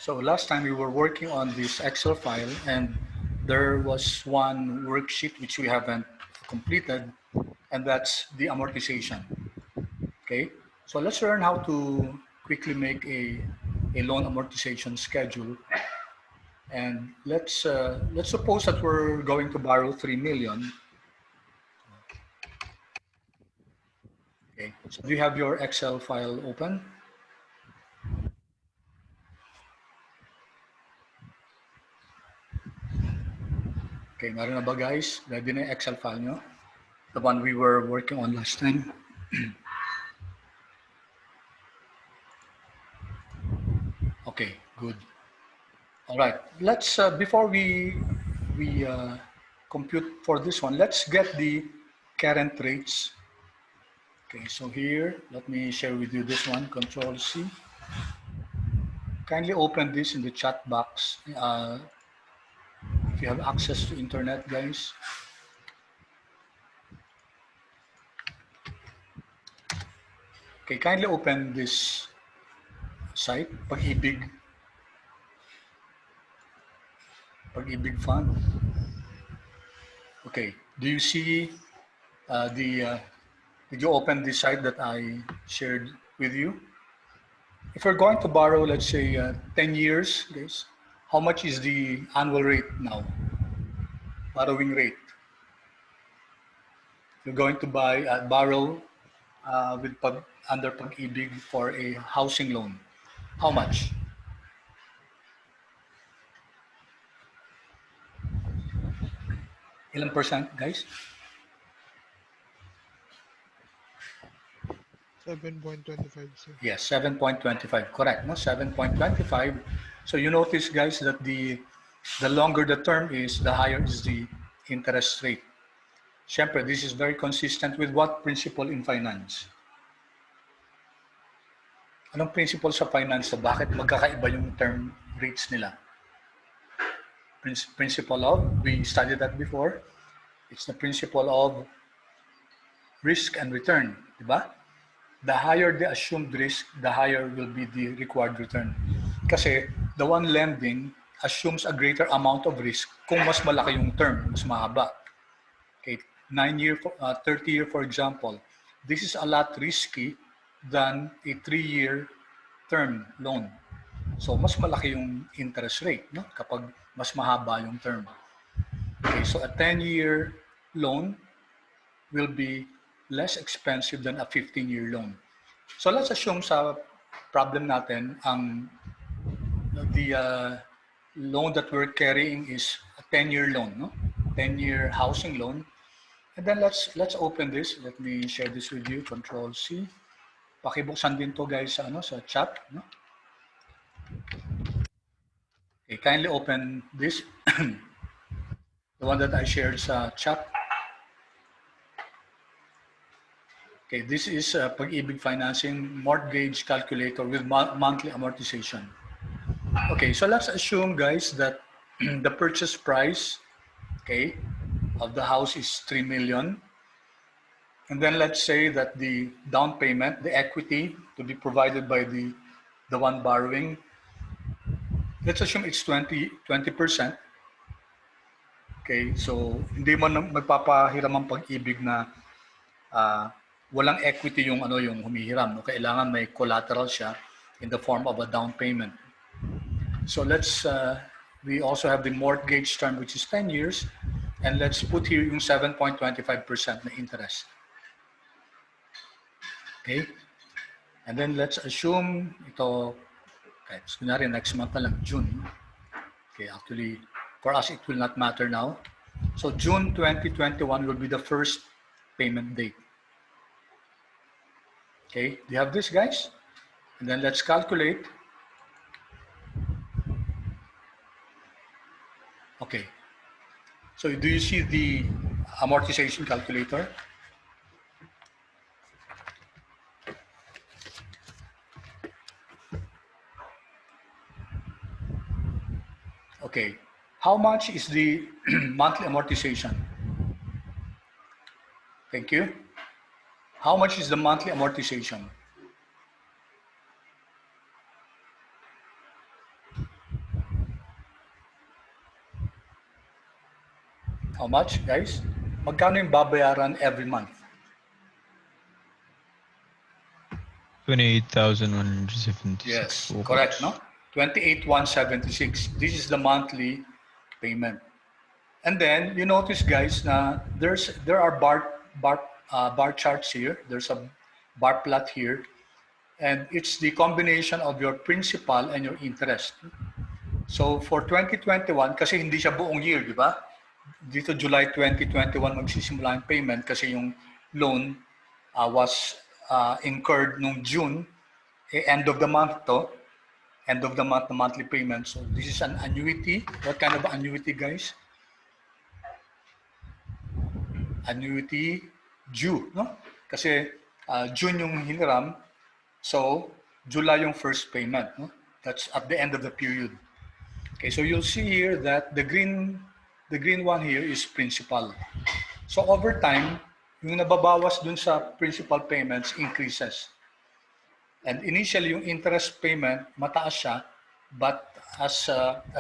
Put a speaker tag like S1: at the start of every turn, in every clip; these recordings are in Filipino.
S1: So last time we were working on this Excel file and there was one worksheet which we haven't completed, and that's the amortization. Okay, so let's learn how to quickly make a loan amortization schedule. And let's suppose that we're going to borrow 3 million. Okay, so do you have your Excel file open? Okay, meron na ba guys? Ready na yung Excel file nyo? The one we were working on last time. Okay, good. All right, let's before we compute for this one, let's get the current rates. Okay, so here, let me share with you this one, Control C. Kindly open this in the chat box if you have access to internet, guys. Okay, kindly open this site, Pag-ibig Fund. Okay, do you see did you open the site that I shared with you? If we're going to borrow, let's say 10 years, guys, how much is the annual rate now? Borrowing rate. You're going to borrow under Pag-ibig for a housing loan. How much? Ilang percent, guys?
S2: 7.25, sir.
S1: Yes, 7.25, correct. No, 7.25. So you notice, guys, that the longer the term is, the higher is the interest rate. Siyempre, this is very consistent with what principle in finance? Anong principle sa finance na bakit magkakaiba yung term rates nila? Principle of, we studied that before, it's the principle of risk and return, di ba? The higher the assumed risk, the higher will be the required return. Kasi the one lending assumes a greater amount of risk kung mas malaki yung term, mas mahaba. Okay, 9-year, 30-year for example, this is a lot risky than a 3-year term loan. So mas malaki yung interest rate, no? Kapag mas mahaba yung term. Okay, so a 10-year loan will be less expensive than a 15-year loan. So let's assume sa problem natin, the loan that we're carrying is a 10-year loan, no? 10-year housing loan. And then let's open this. Let me share this with you. Control C. Pakibuksan din to guys sa chat, no? Okay, kindly open this. The one that I shared sa chat. Okay, this is Pag-ibig Financing Mortgage Calculator with monthly amortization. Okay, so let's assume, guys, that the purchase price, okay, of the house is 3 million. And then let's say that the down payment, the equity to be provided by the one borrowing, let's assume it's 20%. Okay, so hindi man magpapahiram ang Pag-ibig na walang equity yung yung humihiram, no? Kailangan may collateral siya in the form of a down payment. So let's we also have the mortgage term which is 10 years, and let's put here yung 7.25% na interest. Okay? And then let's assume ito, okay, so kunyari next month na lang, June. Okay, actually, for us, it will not matter now. So June 2021 will be the first payment date. Okay, do you have this, guys? And then let's calculate. Okay, so do you see the amortization calculator? Okay, how much is the monthly amortization? Thank you. How much is the monthly amortization? How much, guys? Magkano yung babayaran every month?
S3: 28,176.
S1: Yes, correct, no? 28,176. This is the monthly payment. And then you notice, guys, na there are bar charts here. There's a bar plot here, and it's the combination of your principal and your interest. So for 2021, kasi hindi siya buong year, di ba? Dito July 2021 magsisimula yung payment kasi yung loan was incurred nung June, end of the month to, end of the month, the monthly payment. So this is an annuity. What kind of annuity, guys? Annuity due, no? Kasi June yung hiniram, so July yung first payment, no? That's at the end of the period. Okay, so you'll see here that the green one here is principal. So over time, yung nababawas dun sa principal payments increases. And initially, yung interest payment, mataas siya, but as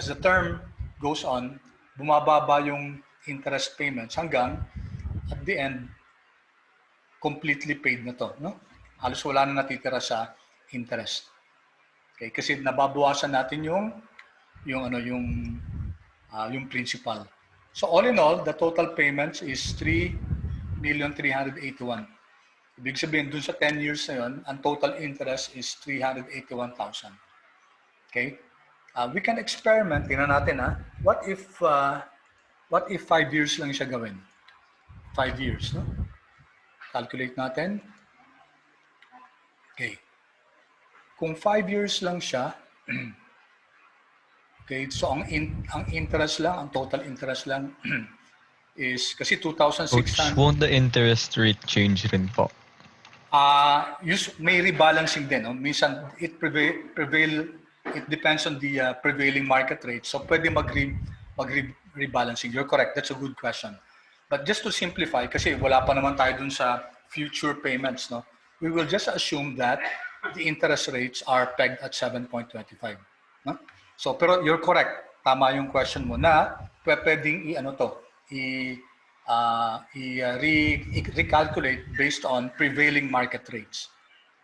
S1: the term goes on, bumababa yung interest payments hanggang at the end, completely paid na to, no? Halos wala na natitira sa interest. Okay, kasi nababawasan natin yung principal. So all in all, the total payments is 3,381,000. Ibig sabihin, dun sa 10 years na yun, ang total interest is 381,000. Okay? We can experiment. Tingnan natin, ha? What if 5 years lang siya gawin? 5 years, no? Calculate natin. Okay. Kung 5 years lang siya, okay, so ang interest lang, ang total interest lang is kasi 2,600.
S3: Won't the interest rate change rin po?
S1: May rebalancing din, no? Minsan it depends on the prevailing market rate. So pwede mag-rebalancing. You're correct. That's a good question. But just to simplify, kasi wala pa naman tayo dun sa future payments, no? We will just assume that the interest rates are pegged at 7.25. No? So, pero you're correct. Tama yung question mo na pwedeng recalculate based on prevailing market rates.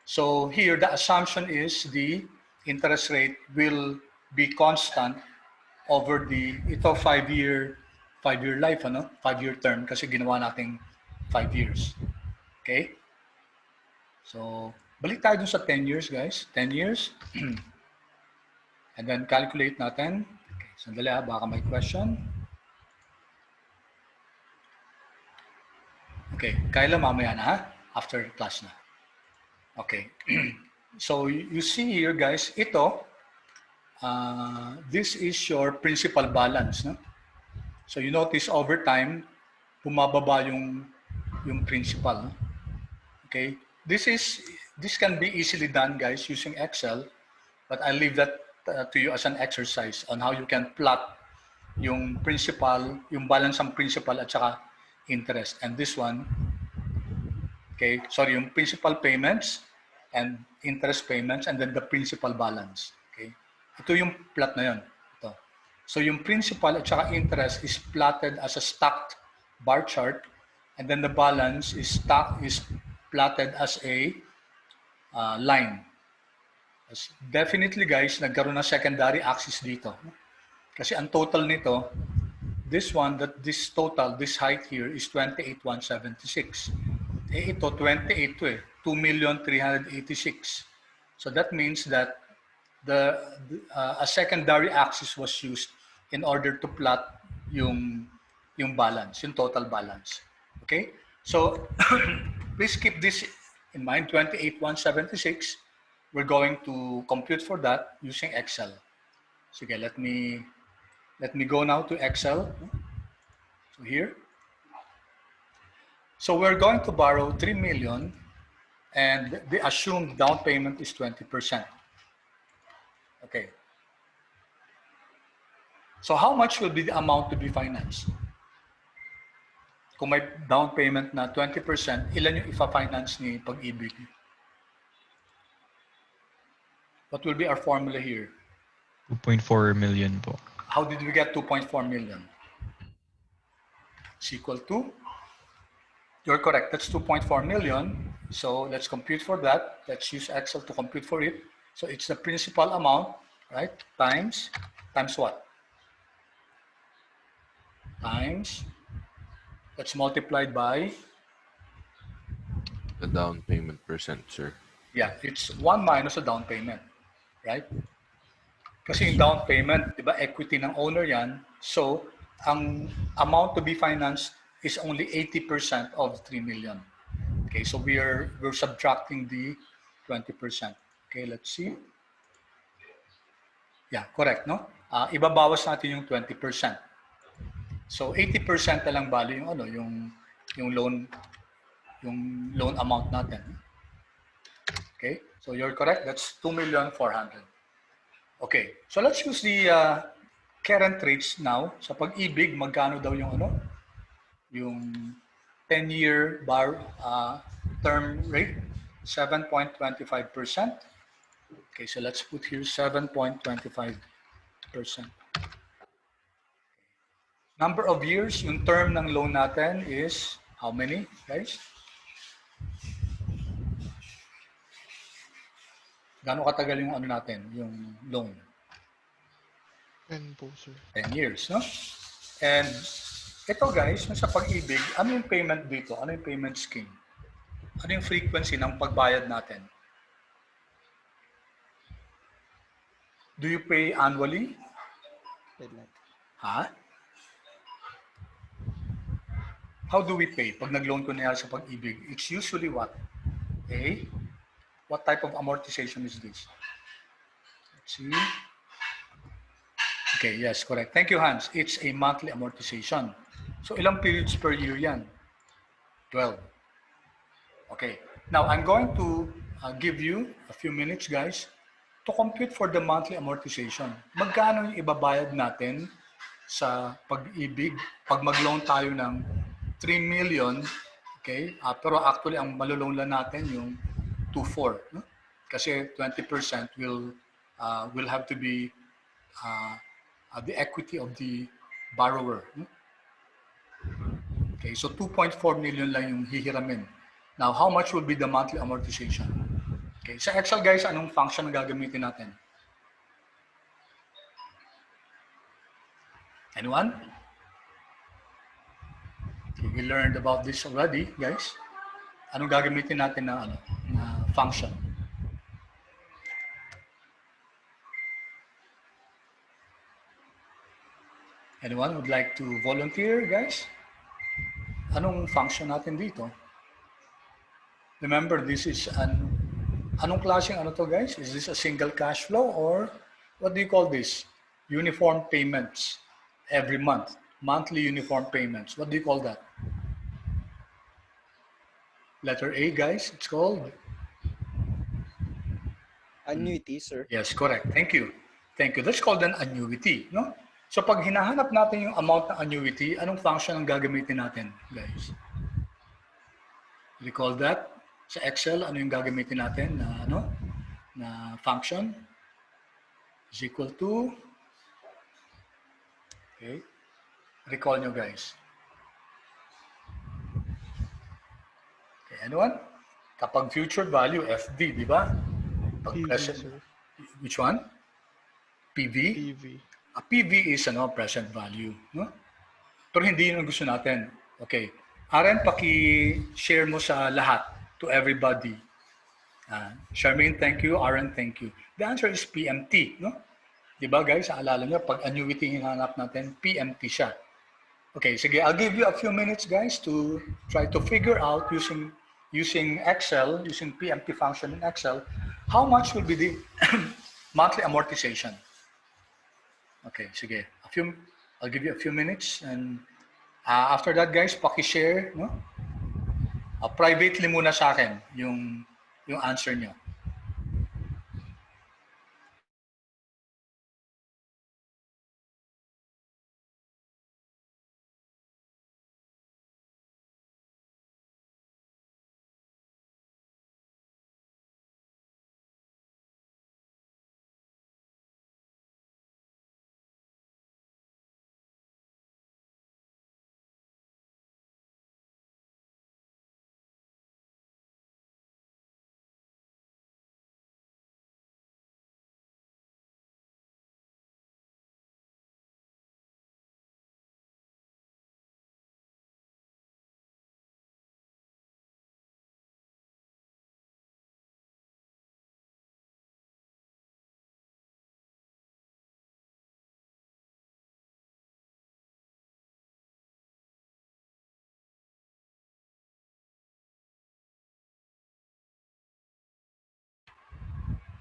S1: So here, the assumption is the interest rate will be constant over ito 5-year life, 5-year term kasi ginawa nating 5 years. Okay? So, balik tayo dun sa 10 years, guys. 10 years. And then calculate natin. Okay, sandali baka may question. Okay, kailan mamaya na, ha? After class na. Okay. So, you see here, guys, ito, this is your principal balance, no? So you notice over time, bumababa yung principal. Okay, this can be easily done, guys, using Excel, but I'll leave that to you as an exercise on how you can plot yung principal, yung balance ng principal at saka interest. And this one, okay, sorry, yung principal payments and interest payments and then the principal balance. Okay, ito yung plot na yun. So yung principal at saka interest is plotted as a stacked bar chart, and then the balance is plotted as a line. Definitely, guys, nagkaroon ng secondary axis dito. Kasi ang total nito, this height here is 28,176. Ito 28 to 2,386,000. So that means that a secondary axis was used in order to plot yung balance, yung total balance. Okay? So, please keep this in mind, 28,176. We're going to compute for that using Excel. Sige, let me go now to Excel. So here. So we're going to borrow 3 million and the assumed down payment is 20%. Okay. So how much will be the amount to be financed? Kung may down payment na 20%, ilan yung ifa-finance ni Pag-ibig? What will be our formula here?
S3: 2.4 million po.
S1: How did we get 2.4 million? is equal to, you're correct, that's 2.4 million. So let's compute for that. Let's use Excel to compute for it. So it's the principal amount, right? Times what? Times, that's multiplied by,
S4: The down payment percent, sir.
S1: yeah, it's 1 minus the down payment, right? Kasi
S4: Yes,
S1: yung
S4: sir.
S1: down payment, di ba, equity ng owner yan. So, ang amount to be financed is only 80% of 3 million. Okay, so we're subtracting the 20%. Okay, let's see. Yeah, correct, no? Ibabawas natin yung 20%. So 80% na lang bali yung ano, yung loan amount natin. Okay? So you're correct, that's 2,400,000. Okay. So let's use the current rates now. Sa Pag-ibig, magkano daw yung ano? Yung 10-year term rate, 7.25%. Okay, so let's put here 7.25%. Number of years, yung term ng loan natin is how many, guys? Gaano katagal yung ano natin, yung loan?
S2: 10 po, sir.
S1: 10 years, no? And ito guys, sa Pag-ibig, ano yung payment dito? Ano yung payment scheme? Ano yung frequency ng pagbayad natin? Do you pay annually? Ha? How do we pay? Pag nag-loan ko niya sa Pag-ibig, it's usually what? What type of amortization is this? Let's see. Okay, yes, correct. Thank you, Hans. It's a monthly amortization. So ilang periods per year yan? 12. Okay. Now, I'm going to give you a few minutes, guys, to compute for the monthly amortization. Magkano yung ibabayad natin sa Pag-ibig pag mag-loan tayo ng 3 million, okay? Pero actually, ang maloloan lang natin yung 2.4. No? Kasi 20% will have to be the equity of the borrower. No? Okay, so 2.4 million lang yung hihiramin. Now, how much will be the monthly amortization? Okay, sa Excel guys, anong function na gagamitin natin? Anyone? Okay, we learned about this already, guys. Anong gagamitin natin na function? Anyone would like to volunteer, guys? Anong function natin dito? Remember, this is anong klaseng ano to, guys? Is this a single cash flow or what do you call this? Uniform payments every month. Monthly uniform payments. What do you call that? Letter A, guys, it's called?
S5: Annuity, sir.
S1: Yes, correct. Thank you. Thank you. That's called an annuity, no? So pag hinahanap natin yung amount ng annuity, anong function ang gagamitin natin, guys? Recall that? Sa Excel, ano yung gagamitin natin na function? Is equal to, okay, recall nyo guys. Okay, anyone? Kapag future value, FD, di ba? Pag
S2: PV,
S1: present,
S2: sir.
S1: which one? PV?
S2: PV.
S1: PV is present value, no? Pero hindi yun ang gusto natin. Okay. Aren, paki-share mo sa lahat, to everybody. Charmaine, thank you. Aren, thank you. The answer is PMT, no? Di ba guys, alala nyo, pag annuity hinanap natin, PMT siya. Okay, sige, I'll give you a few minutes guys to try to figure out using Excel, using PMT function in Excel, how much will be the monthly amortization. Okay, sige. I'll give you a few minutes and after that guys, paki-share, no? Privately muna sa akin yung answer nyo.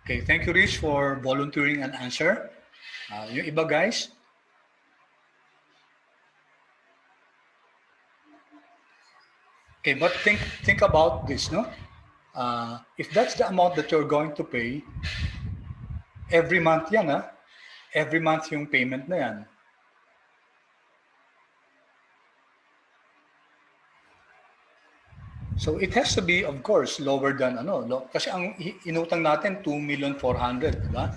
S1: Okay, thank you, Rich, for volunteering an answer. Yung iba, guys? Okay, but think about this, no? If that's the amount that you're going to pay, every month yan, ha? Every month yung payment na yan. So it has to be, of course, lower than kasi ang inutang natin 2,400,000, di ba?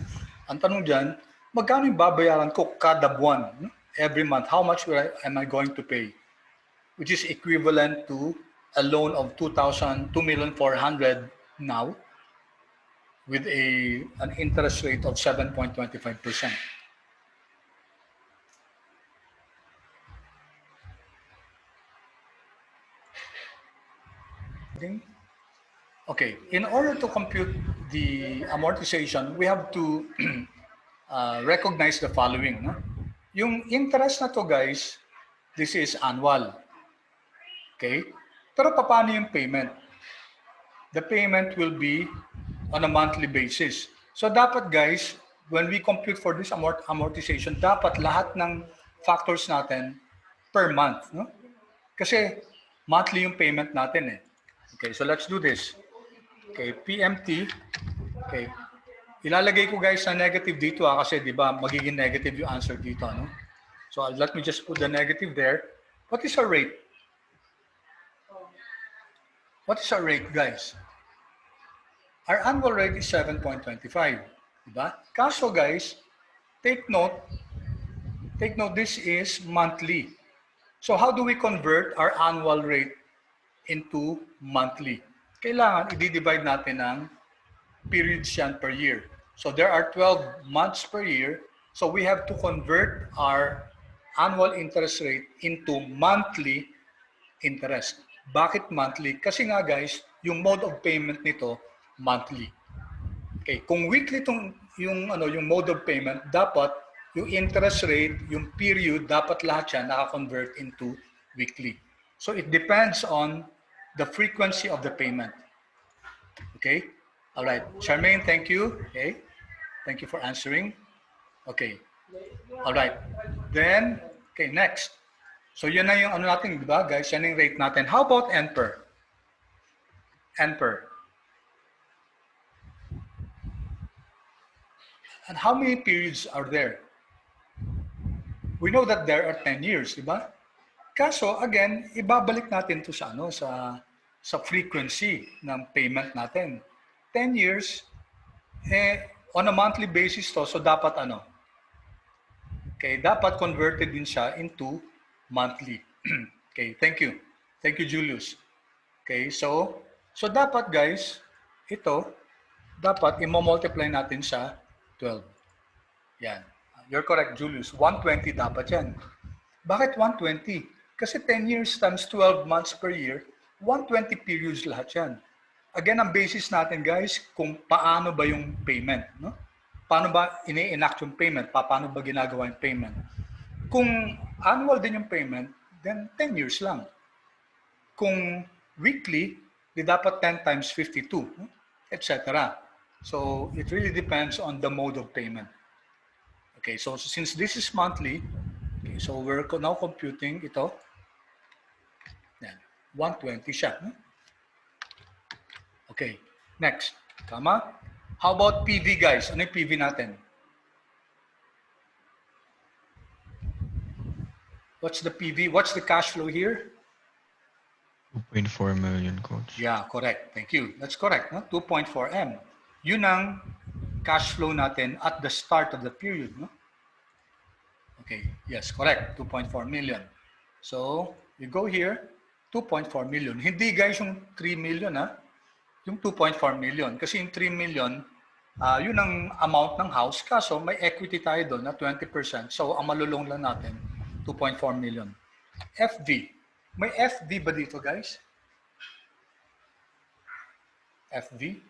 S1: Ang tanong diyan, magkano yung babayaran ko kada buwan, no? Every month? How much am I going to pay? Which is equivalent to a loan of 2,400,000 now with an interest rate of 7.25%. Okay, in order to compute the amortization, we have to recognize the following. No? Yung interest na to, guys, this is annual. Okay? Pero paano yung payment? The payment will be on a monthly basis. So dapat, guys, when we compute for this amortization, dapat lahat ng factors natin per month. No? Kasi monthly yung payment natin eh. Okay, so let's do this. Okay, PMT. Okay. Ilalagay ko, guys, na negative dito kasi 'di ba magiging negative yung answer dito, no? So let me just put the negative there. What is our rate? What is our rate, guys? Our annual rate is 7.25, 'di ba? Kaso, guys, take note this is monthly. So how do we convert our annual rate into monthly? Kailangan i-divide natin ng periods yan per year. So there are 12 months per year. So we have to convert our annual interest rate into monthly interest. Bakit monthly? Kasi nga, guys, yung mode of payment nito monthly. Okay, kung weekly yung mode of payment, dapat yung interest rate, yung period, dapat lahat yan naka-convert into weekly. So it depends on the frequency of the payment. Okay? All right. Charmaine, thank you. Okay. Thank you for answering. Okay. All right. Then, okay, next. So yun na yung natin, di ba, guys? Yan yung rate natin. How about NPER? NPER. And how many periods are there? We know that there are 10 years, di ba? Kaso, again, ibabalik natin to sa sa frequency ng payment natin. 10 years, on a monthly basis to, so dapat Okay, dapat converted din siya into monthly. Okay, thank you. Thank you, Julius. Okay, so dapat, guys, ito, dapat i-multiply natin sa 12. Yan. You're correct, Julius. 120 dapat yan. Bakit 120? Kasi 10 years times 12 months per year, 120 periods lahat yan. Again, ang basis natin, guys, kung paano ba yung payment. No? Paano ba ini-enact yung payment? Paano ba ginagawa yung payment? Kung annual din yung payment, then 10 years lang. Kung weekly, di dapat 10 times 52, etc. So, it really depends on the mode of payment. Okay, so since this is monthly, okay, so we're now computing ito. Yan, 120 siya. Okay, next. Tama? How about PV, guys? Ano yung PV natin? What's the PV? What's the cash flow here?
S3: 2.4 million, coach.
S1: Yeah, correct. Thank you. That's correct. No? 2.4 M. Yun ang cash flow natin at the start of the period. No? Okay, yes, correct. 2.4 million. So, you go here, 2.4 million. Hindi, guys, yung 3 million, ha? Yung 2.4 million. Kasi yung 3 million, yun ang amount ng house. Kaso, may equity tayo doon na 20%. So, ang malulong lang natin, 2.4 million. FV. May FV ba dito, guys? FV?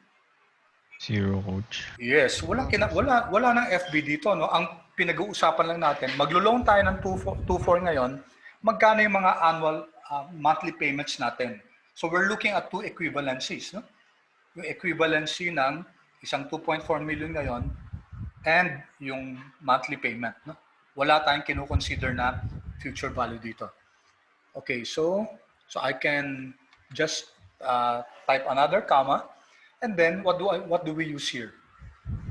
S3: Zero, coach.
S1: Yes, wala nang FB dito, no. Ang pinag-uusapan lang natin, maglo-loan tayo ng 2.4 ngayon, magkano yung mga annual monthly payments natin. So we're looking at two equivalencies, no. Yung equivalency ng isang 2.4 million ngayon, and yung monthly payment. No? Wala tayong kino-consider na future value dito. Okay, so I can just type another comma, and then what do we use here?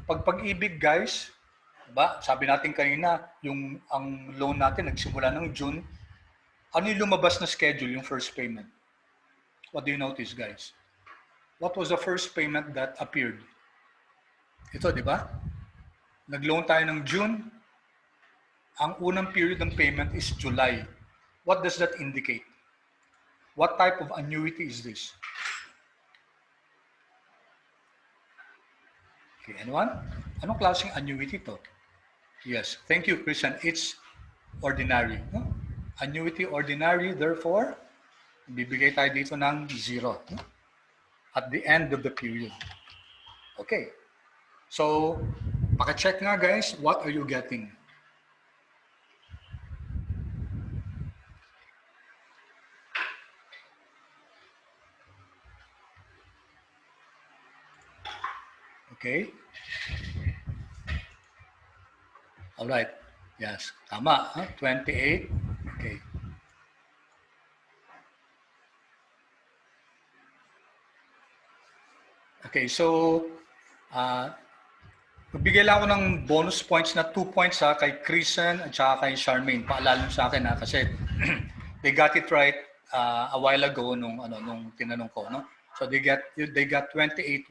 S1: Pag-ibig, guys, diba? Sabi natin kanina, ang loan natin nagsimula ng June. Ano yung lumabas na schedule, yung first payment? What do you notice, guys? What was the first payment that appeared? Ito, di ba? Nag-loan tayo ng June. Ang unang period ng payment is July. What does that indicate? What type of annuity is this? Okay, anyone? Anong klaseng annuity to? Yes, thank you, Christian. It's ordinary. No? Annuity ordinary, therefore, bibigay tayo dito ng 0. No? At the end of the period. Okay. So, paka-check nga, guys, what are you getting? Okay. All right. Yes. Tama. Huh? 28. Okay. Okay. So, magbigay lang ako ng bonus points na 2 points kay Kristen at saka kay Charmaine. Paalala sa akin kasi they got it right a while ago nung tinanong ko, no? So they got 28,176.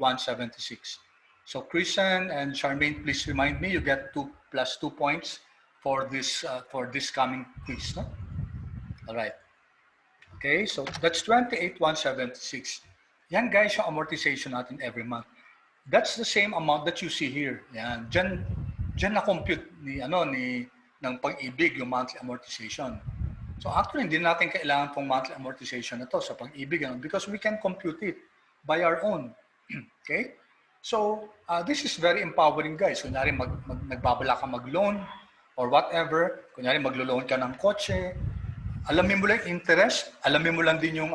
S1: So Kristen and Charmaine, please remind me, you get 2 plus 2 points for this coming quiz, no? All right. Okay, so that's 28,176. Yan, guys, yung amortization natin every month. That's the same amount that you see here. Yan, diyan na compute ng Pag-ibig yung monthly amortization. So actually, hindi natin kailangan tong monthly amortization na to sa Pag-ibig, because we can compute it by our own. Okay? So, this is very empowering, guys. Kunyari, nagbabala ka mag-loan or whatever. Kunyari, maglo-loan ka ng kotse. Alamin mo lang interest. Alamin mo lang din yung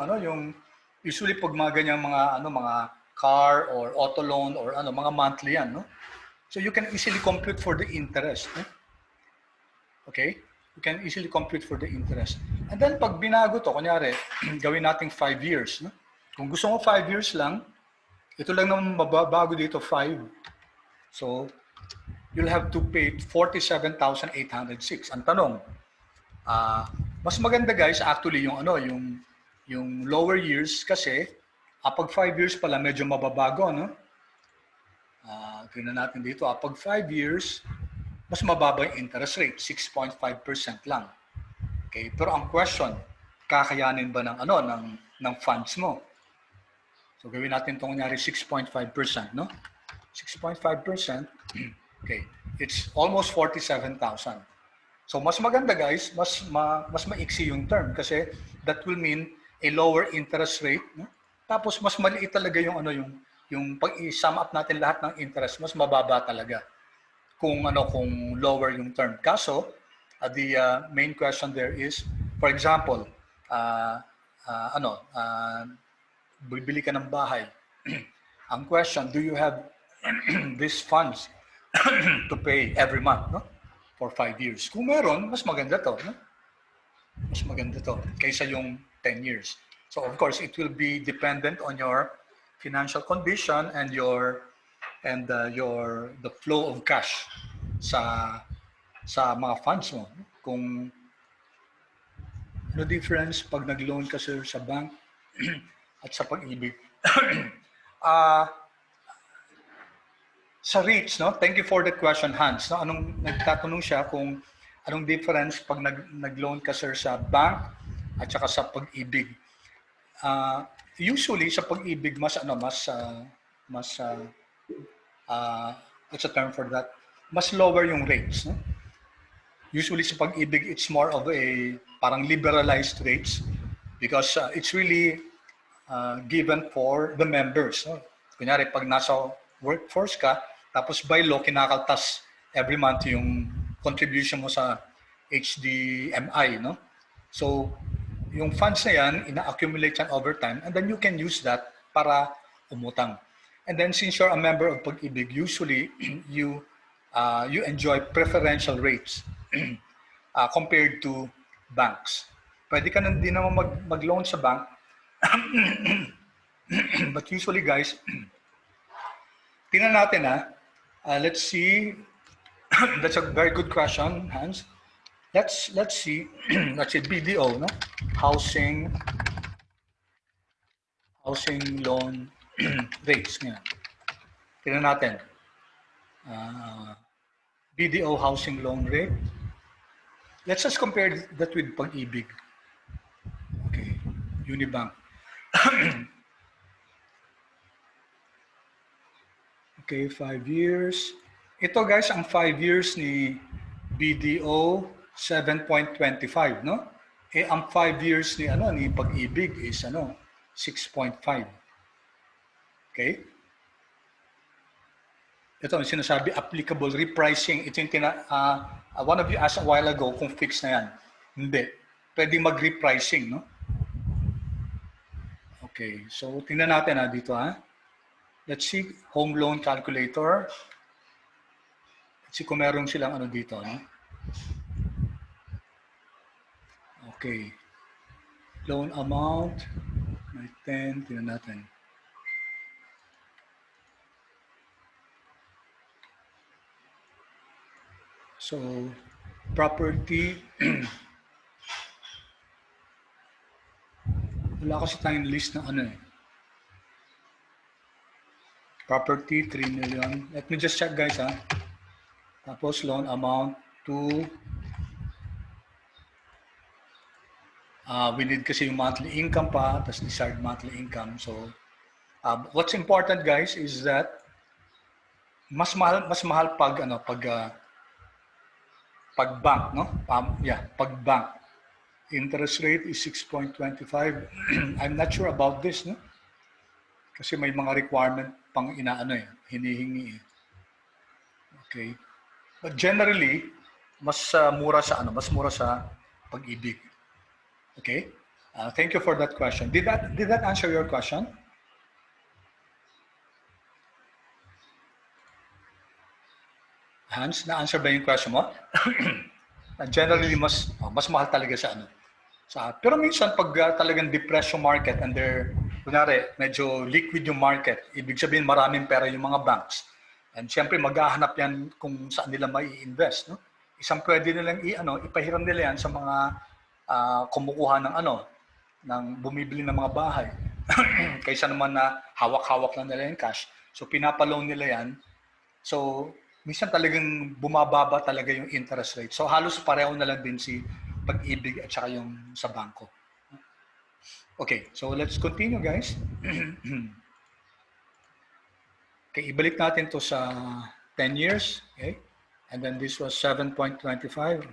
S1: usually pag mga ganyang mga car or auto loan or mga monthly yan, no? So, you can easily compute for the interest. Eh? Okay? You can easily compute for the interest. And then, pag binago to, kunyari, gawin nating 5 years. No? Kung gusto mo 5 years lang, ito lang naman mababago dito, 5. So, you'll have to pay 47,806. Ang tanong, mas maganda, guys, actually, yung lower years kasi, pag 5 years pala, medyo mababago, no? Tingnan natin dito, pag 5 years, mas mababa yung interest rate, 6.5% lang. Okay, pero ang question, kakayanin ba ng funds mo? So gawin natin itong kunyari 6.5%, no? 6.5%, okay, it's almost 47,000. So mas maganda, guys, mas maiksi yung term kasi that will mean a lower interest rate, no? Tapos mas maliit talaga yung pag i-sum up natin lahat ng interest, mas mababa talaga kung lower yung term. Kaso the main question there is, for example, bibili ka ng bahay. Ang question, do you have these funds to pay every month, no? For 5 years? Kung meron, mas maganda to, no? Mas maganda to kaysa yung 10 years. So of course, it will be dependent on your financial condition and the flow of cash sa mga funds mo. Kung ano difference pag nag-loan ka sa bank at sa Pag-ibig. Sa REITs, no? Thank you for the question, Hans. No? Nagtatanong siya kung anong difference pag nag-loan ka, sir, sa bank at saka sa Pag-ibig. Usually sa Pag-ibig what's a term for that? Mas lower yung rates, no? Usually sa Pag-ibig, it's more of a parang liberalized rates because it's really given for the members. No? Kunyari, pag nasa workforce ka, tapos by law, kinakaltas every month yung contribution mo sa HDMI. No? So, yung funds na yan, ina-accumulate yan over time, and then you can use that para umutang. And then since you're a member of Pag-ibig, usually you enjoy preferential rates compared to banks. Pwede ka din naman mag-loan sa bank. But usually guys, tingnan natin let's see. That's a very good question, Hans. Let's see. Let's see BDO, no? Housing loan rates. Nga. Tingnan natin. BDO housing loan rate. Let's just compare that with Pag-ibig. Okay, Unibank. Okay, 5 years. Ito guys, ang 5 years ni BDO 7.25, no? Eh ang 5 years ni ni Pag-ibig is 6.5. Okay? Ito ang sinasabi, applicable repricing. Ito yung one of you asked a while ago kung fixed na yan. Hindi. Pwede mag-repricing, no? Okay, so tingnan natin dito Let's see, home loan calculator. Let's see kung meron silang dito, no? Okay. Loan amount, may 10, tingnan natin. So, property, wala kasi tayong list ng Property, 3 million. Let me just check guys Tapos loan amount to, we need kasi yung monthly income pa, tapos desired monthly income. So, what's important guys is that mas mahal pag pag bank, no? Pag bank. Interest rate is 6.25. I'm not sure about this, no? Kasi may mga requirement pang hinihingi. Okay. But generally, mas mura sa Pag-ibig. Okay? Thank you for that question. Did that answer your question? Hans, na-answer ba yung question mo? Generally, mas mahal talaga pero minsan, pag talagang depressed yung market and kunyari, medyo liquid yung market, ibig sabihin maraming pera yung mga banks. And siyempre, maghahanap yan kung saan nila mai-invest. No? Isang pwede nilang ipahiram nila yan sa mga kumukuha ng bumibili ng mga bahay. Kaysa naman na hawak-hawak lang nila yung cash. So, pinapaloan nila yan. So, minsan talagang bumababa talaga yung interest rate. So halos pareho na lang din si Pag-ibig at saka yung sa bangko. Okay, so let's continue guys. Okay, ibalik natin to sa 10 years. Okay, and then this was 7.25.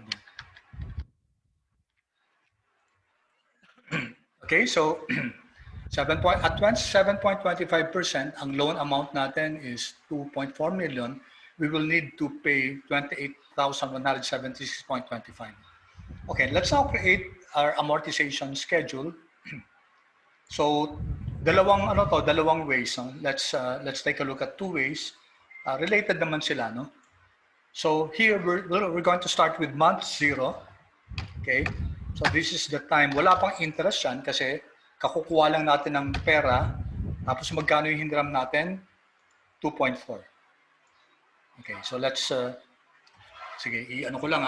S1: Okay, so 7.25%, ang loan amount natin is 2.4 million. We will need to pay 28,176.25. Okay, let's now create our amortization schedule. So, dalawang ways. No? Let's take a look at two ways. Related naman sila, no? So here we're going to start with month 0. Okay? So this is the time. Wala pang interest yan kasi kakukuha lang natin ng pera. Tapos magkano yung hiniram natin? 2.4. Okay, so let's, sige, ko lang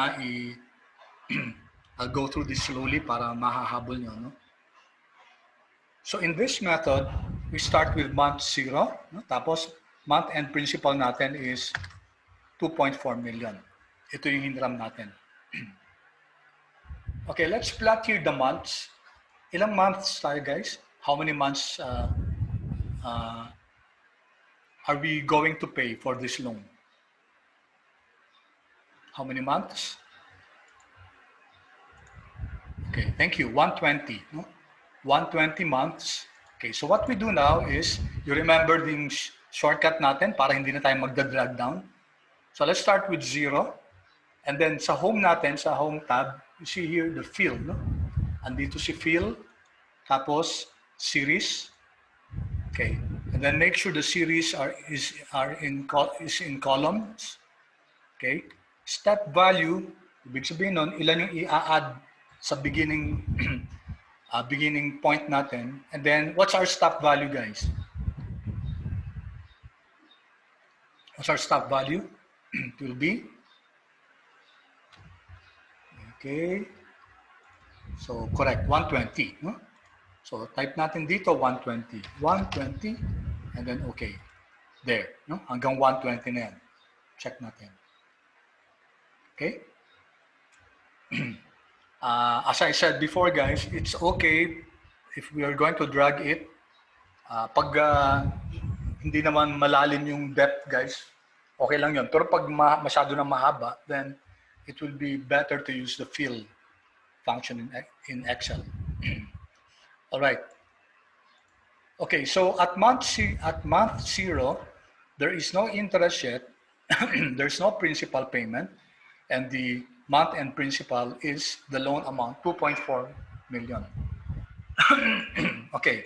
S1: I'll go through this slowly para mahahabol nyo, no? So in this method, we start with month 0, no? Tapos month end principal natin is 2.4 million. Ito yung hiniram natin. Okay, let's plot here the months. Ilang months tayo, guys? How many months are we going to pay for this loan? How many months? Okay, thank you. 120. No? 120 months. Okay, so what we do now is, you remember the shortcut natin para hindi na tayo magda-drag down. So let's start with 0. And then sa home natin, sa home tab, you see here the field. No? Andito si field. Tapos series. Okay. And then make sure the series is in columns. Okay? Step value, ibig sabihin nun, ilan yung i-add sa beginning beginning point natin. And then, what's our stop value, guys? What's our stop value? It will be, okay, so correct, 120. No? So type natin dito 120. 120, and then okay. There. No? Hanggang 120 na yan. Check natin. Okay? As I said before, guys, it's okay if we are going to drag it. Pag hindi naman malalim yung depth, guys, okay lang yun. Pero pag masyado na mahaba, then it will be better to use the fill function in Excel. All right. Okay, so at month 0, there is no interest yet. There's no principal payment, and the month-end principal is the loan amount, 2.4 million. Okay.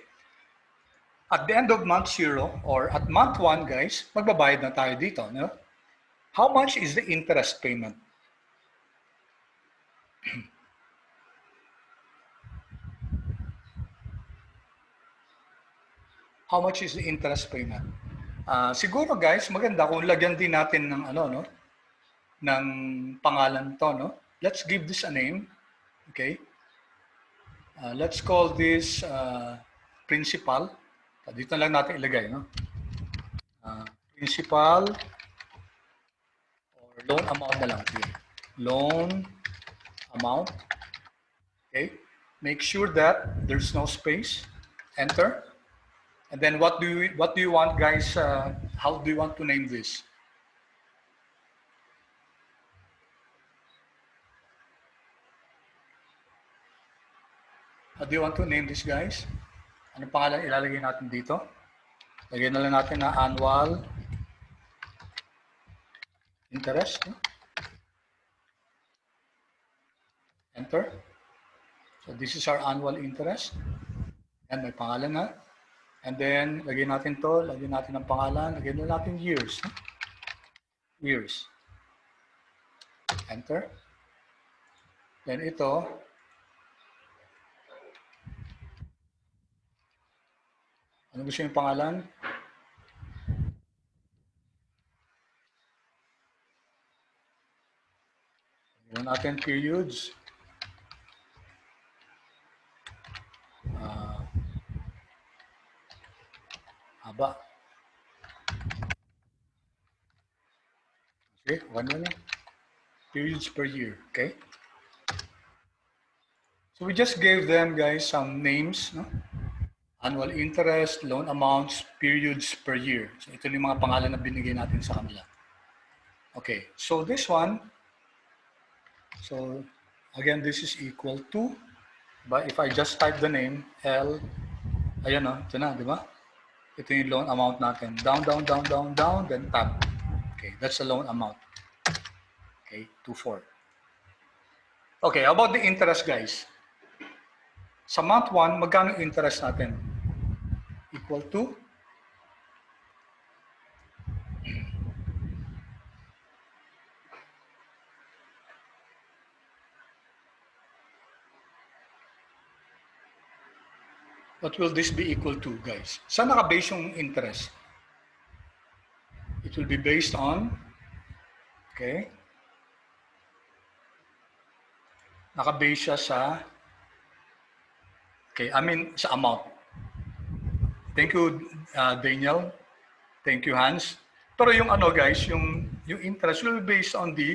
S1: At the end of month 0 or at month 1, guys, magbabayad na tayo dito. No? How much is the interest payment? How much is the interest payment? Siguro, guys, maganda kung lagyan din natin ng ano, no? Ng pangalan to, no? Let's give this a name. Okay? Let's call this principal. Dito lang natin ilagay, no? Principal or loan amount na lang. Here. Loan amount. Okay? Make sure that there's no space. Enter. And then what do you want, guys? How do you want to name this? How do you want to name this, guys? Anong pangalan ilalagay natin dito? Lagyan na lang natin na annual interest. No? Enter. So this is our annual interest. And may pangalan na. And then, lagyan natin to, lagyan natin ng pangalan, lagyan na natin years. No? Years. Enter. Then ito, ano gusto yung pangalan? Lagyan natin periods. Haba. Okay, one na lang. Periods per year, okay? So we just gave them, guys, some names, no? Annual interest, loan amounts, periods per year. So ito yung mga pangalan na binigay natin sa kanila. Okay, so this one, so again, this is equal to, but if I just type the name, L, ayan o, ito na, di ba? Ito yung loan amount natin. Down, down, down, down, down, then tab. Okay, that's the loan amount. Okay, 2.4. Okay, how about the interest, guys? Sa month 1, magkano yung interest natin? Equal to? What will this be equal to, guys? Saan naka-base yung interest? It will be based on, okay, naka-base siya sa, okay, I mean, sa amount. Thank you, Daniel. Thank you, Hans. Pero yung ano, guys, yung interest will be based on the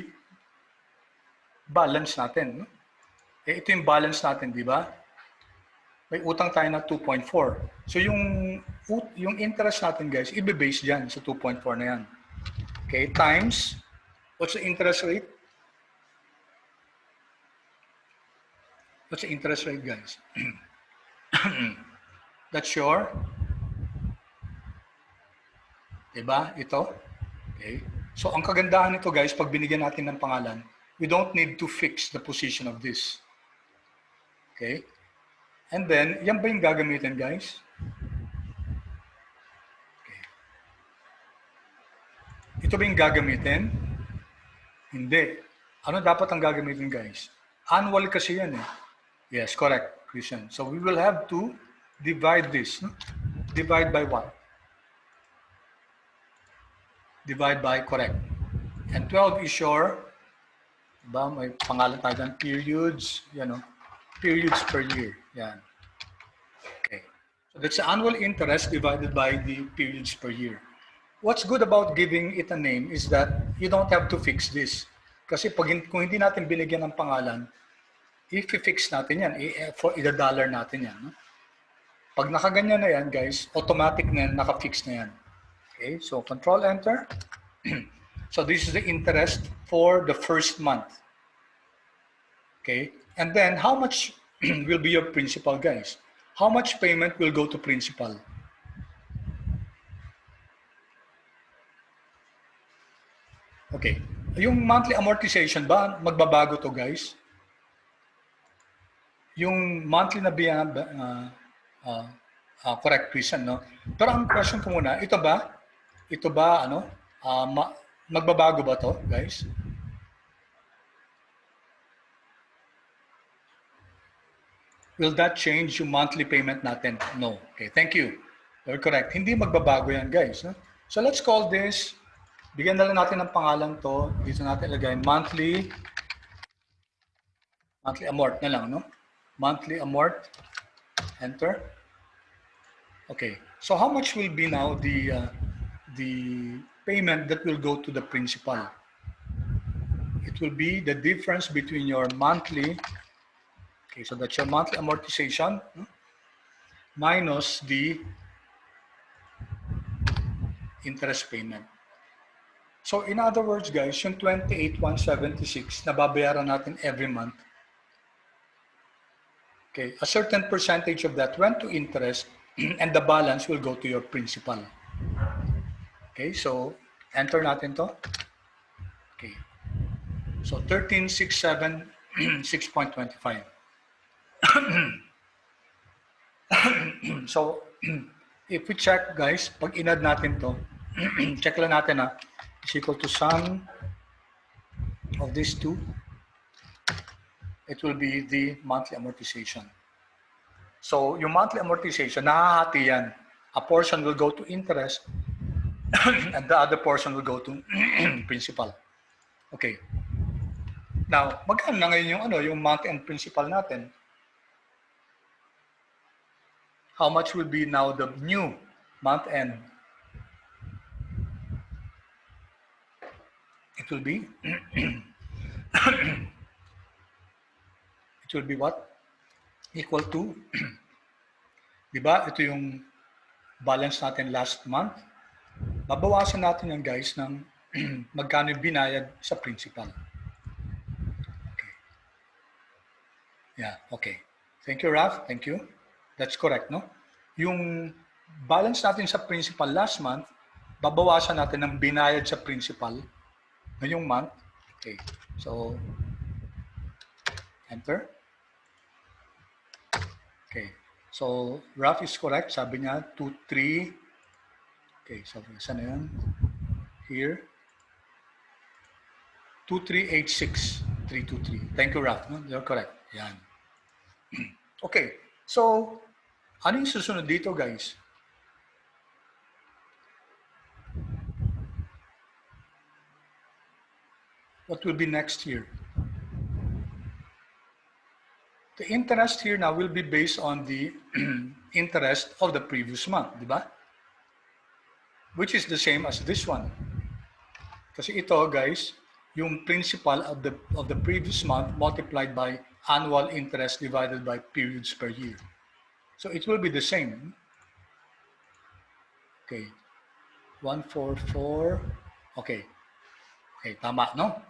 S1: balance natin. No? Eh, ito yung balance natin, di ba? May utang tayo na 2.4. So yung interest natin, guys, i-base dyan sa 2.4 na yan. Okay, times, what's the interest rate? What's the interest rate, guys? That's your, diba? Ito. Okay. So ang kagandahan nito, guys, pag binigyan natin ng pangalan, we don't need to fix the position of this. Okay. And then, yan ba yung gagamitin, guys? Ito ba yung gagamitin? Hindi. Ano dapat ang gagamitin, guys? Annual kasi yan eh. Yes, correct, Christian. So we will have to divide this. Divide by what? Divide by, correct. And 12 is your, diba, may pangalan tayo dyan, periods, yan o, periods per year. Yan. Okay. So that's the annual interest divided by the periods per year. What's good about giving it a name is that you don't have to fix this. Kasi kung hindi natin binigyan ng pangalan, i-fix natin yan, i-dollar natin yan. No? Pag nakaganyan na yan, guys, automatic na yan, naka-fix na yan. Okay, so Control Enter. So this is the interest for the first month. Okay, and then how much will be your principal, guys? How much payment will go to principal? Okay, yung monthly amortization ba, magbabago to, guys? Yung monthly na biyan, correct reason, no? Pero ang question ko muna, ito ba, ano, magbabago ba to, guys? Will that change yung monthly payment natin? No. Okay, thank you. You're correct. Hindi magbabago yan, guys. No? So let's call this, bigyan na lang natin ng pangalan to. Dito natin ilagay monthly amort na lang, no? Monthly amort. Enter. Okay. So how much will be now the payment that will go to the principal? It will be the difference between your monthly, okay, so that's your monthly amortization, minus the interest payment. So in other words, guys, yung 28,176 na babayaran natin every month, okay, a certain percentage of that went to interest and the balance will go to your principal. Okay, so enter natin to. Okay, so 13,676.25. So if we check, guys, pag in-add natin to, check lang natin is equal to sum of these two. It will be the monthly amortization. So yung monthly amortization, nahahati yan. A portion will go to interest and the other portion will go to principal. Okay. Now, magkano na ngayon yung month and principal natin? How much will be now the new month end? It will be it will be what? Equal to, di ba? Ito yung balance natin last month. Babawasan natin yan, guys, ng magkano yung binayad sa principal. Okay. Yeah, okay. Thank you, Raf. Thank you. That's correct, no? Yung balance natin sa principal last month, babawasan natin ng binayad sa principal ngayong month. Okay. So, enter. Okay. So, Raf is correct. Sabi niya, 2,3. Okay. So, saan na yun? Here. 2,386,323. Thank you, Raf. No? You're correct. Yan. Okay. So, ano yung susunod dito, guys? What will be next year? The interest here now will be based on the interest of the previous month, di ba? Which is the same as this one. Kasi ito, guys, yung principal of the previous month multiplied by annual interest divided by periods per year. So it will be the same. Okay. 144. Okay. Okay, tama, no?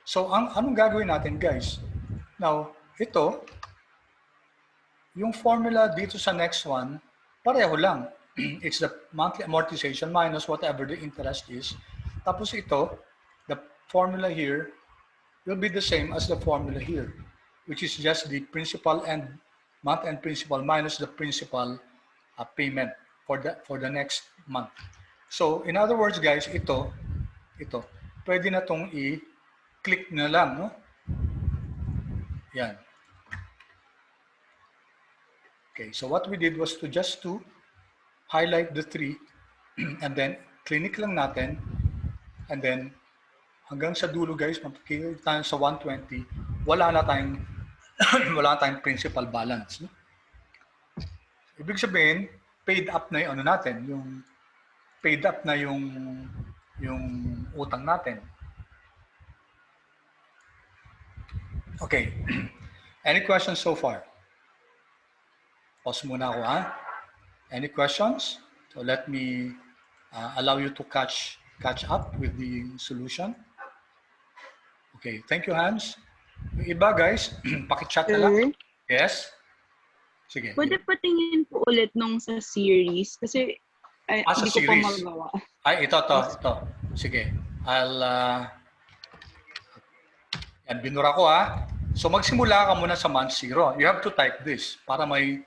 S1: So anong gagawin natin, guys? Now, ito, yung formula dito sa next one, pareho lang. It's the monthly amortization minus whatever the interest is. Tapos ito, the formula here will be the same as the formula here, which is just the principal and month and principal minus the principal payment for the next month. So in other words, guys, ito ito, pwede na itong i-click na lang, no? Yan. Okay, so what we did was just to highlight the 3 and then clinic lang natin and then hanggang sa dulo guys, magkikita tayo sa 120, wala na tayong wala na tayong principal balance. No? Ibig sabihin, paid up na yung ano natin, yung paid up na yung utang natin. Okay. Any questions so far? Pause muna ako, ha? Any questions? So let me allow you to catch up with the solution. Okay, thank you, Hans. Yung iba, guys, pakichat na lang.
S5: Sir,
S1: Yes? Sige.
S5: pwede patingin po ulit nung sa series kasi ay,
S1: Sa
S5: hindi ko pa
S1: series.
S5: magawa.
S1: Ay, ito. Sige. Yan, binura ko, ha? So, magsimula ka muna sa month 0. You have to type this para may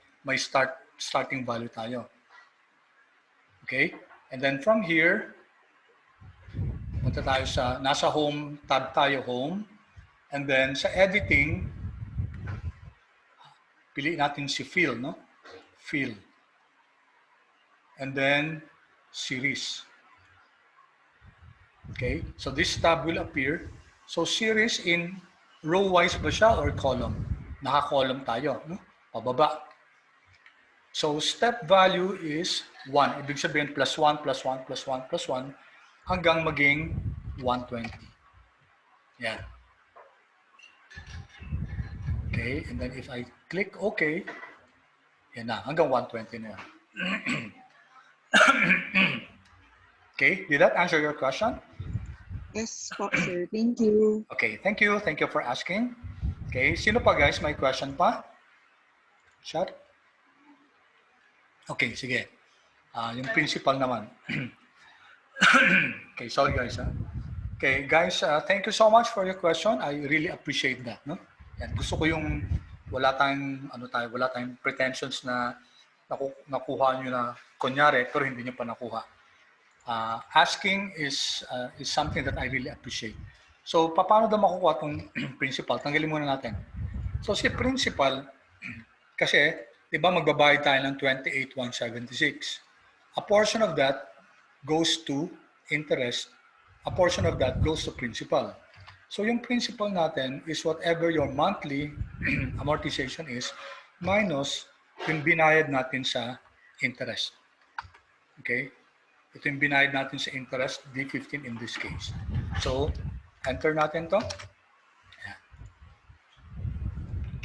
S1: starting value tayo. Okay? And then from here, punta tayo nasa home, tab tayo home. And then sa editing, pili natin si fill, no? Fill. And then series. Okay? So this tab will appear. So series in row-wise ba siya or column? Naka-column tayo, no? Pababa. So step value is 1. Ibig sabihin plus 1, plus 1, plus 1, plus 1 hanggang maging 120. Yan. Okay, and then if I click OK, yan na, hanggang 120 na yan. Okay, did that answer your question?
S5: Yes po, sir. Thank you.
S1: Okay, thank you. Thank you for asking. Okay, sino pa guys? May question pa? Chat? Okay, sige. Yung principal naman. Okay, sorry guys. Okay, guys, thank you so much for your question. I really appreciate that, no? Yan, gusto ko yung wala tayong pretensions na nakuha nyo na kunyari pero hindi nyo pa nakuha. Asking is something that I really appreciate. So, paano daw makukuha itong principal? Tanggalin muna natin. So, si principal, kasi, di ba magbabayad tayo ng 28,176. A portion of that goes to interest. A portion of that goes to principal. So, yung principal natin is whatever your monthly amortization is minus yung binayad natin sa interest. Okay? Ito yung binayad natin sa interest, D15 in this case. So, enter natin to. Ayan.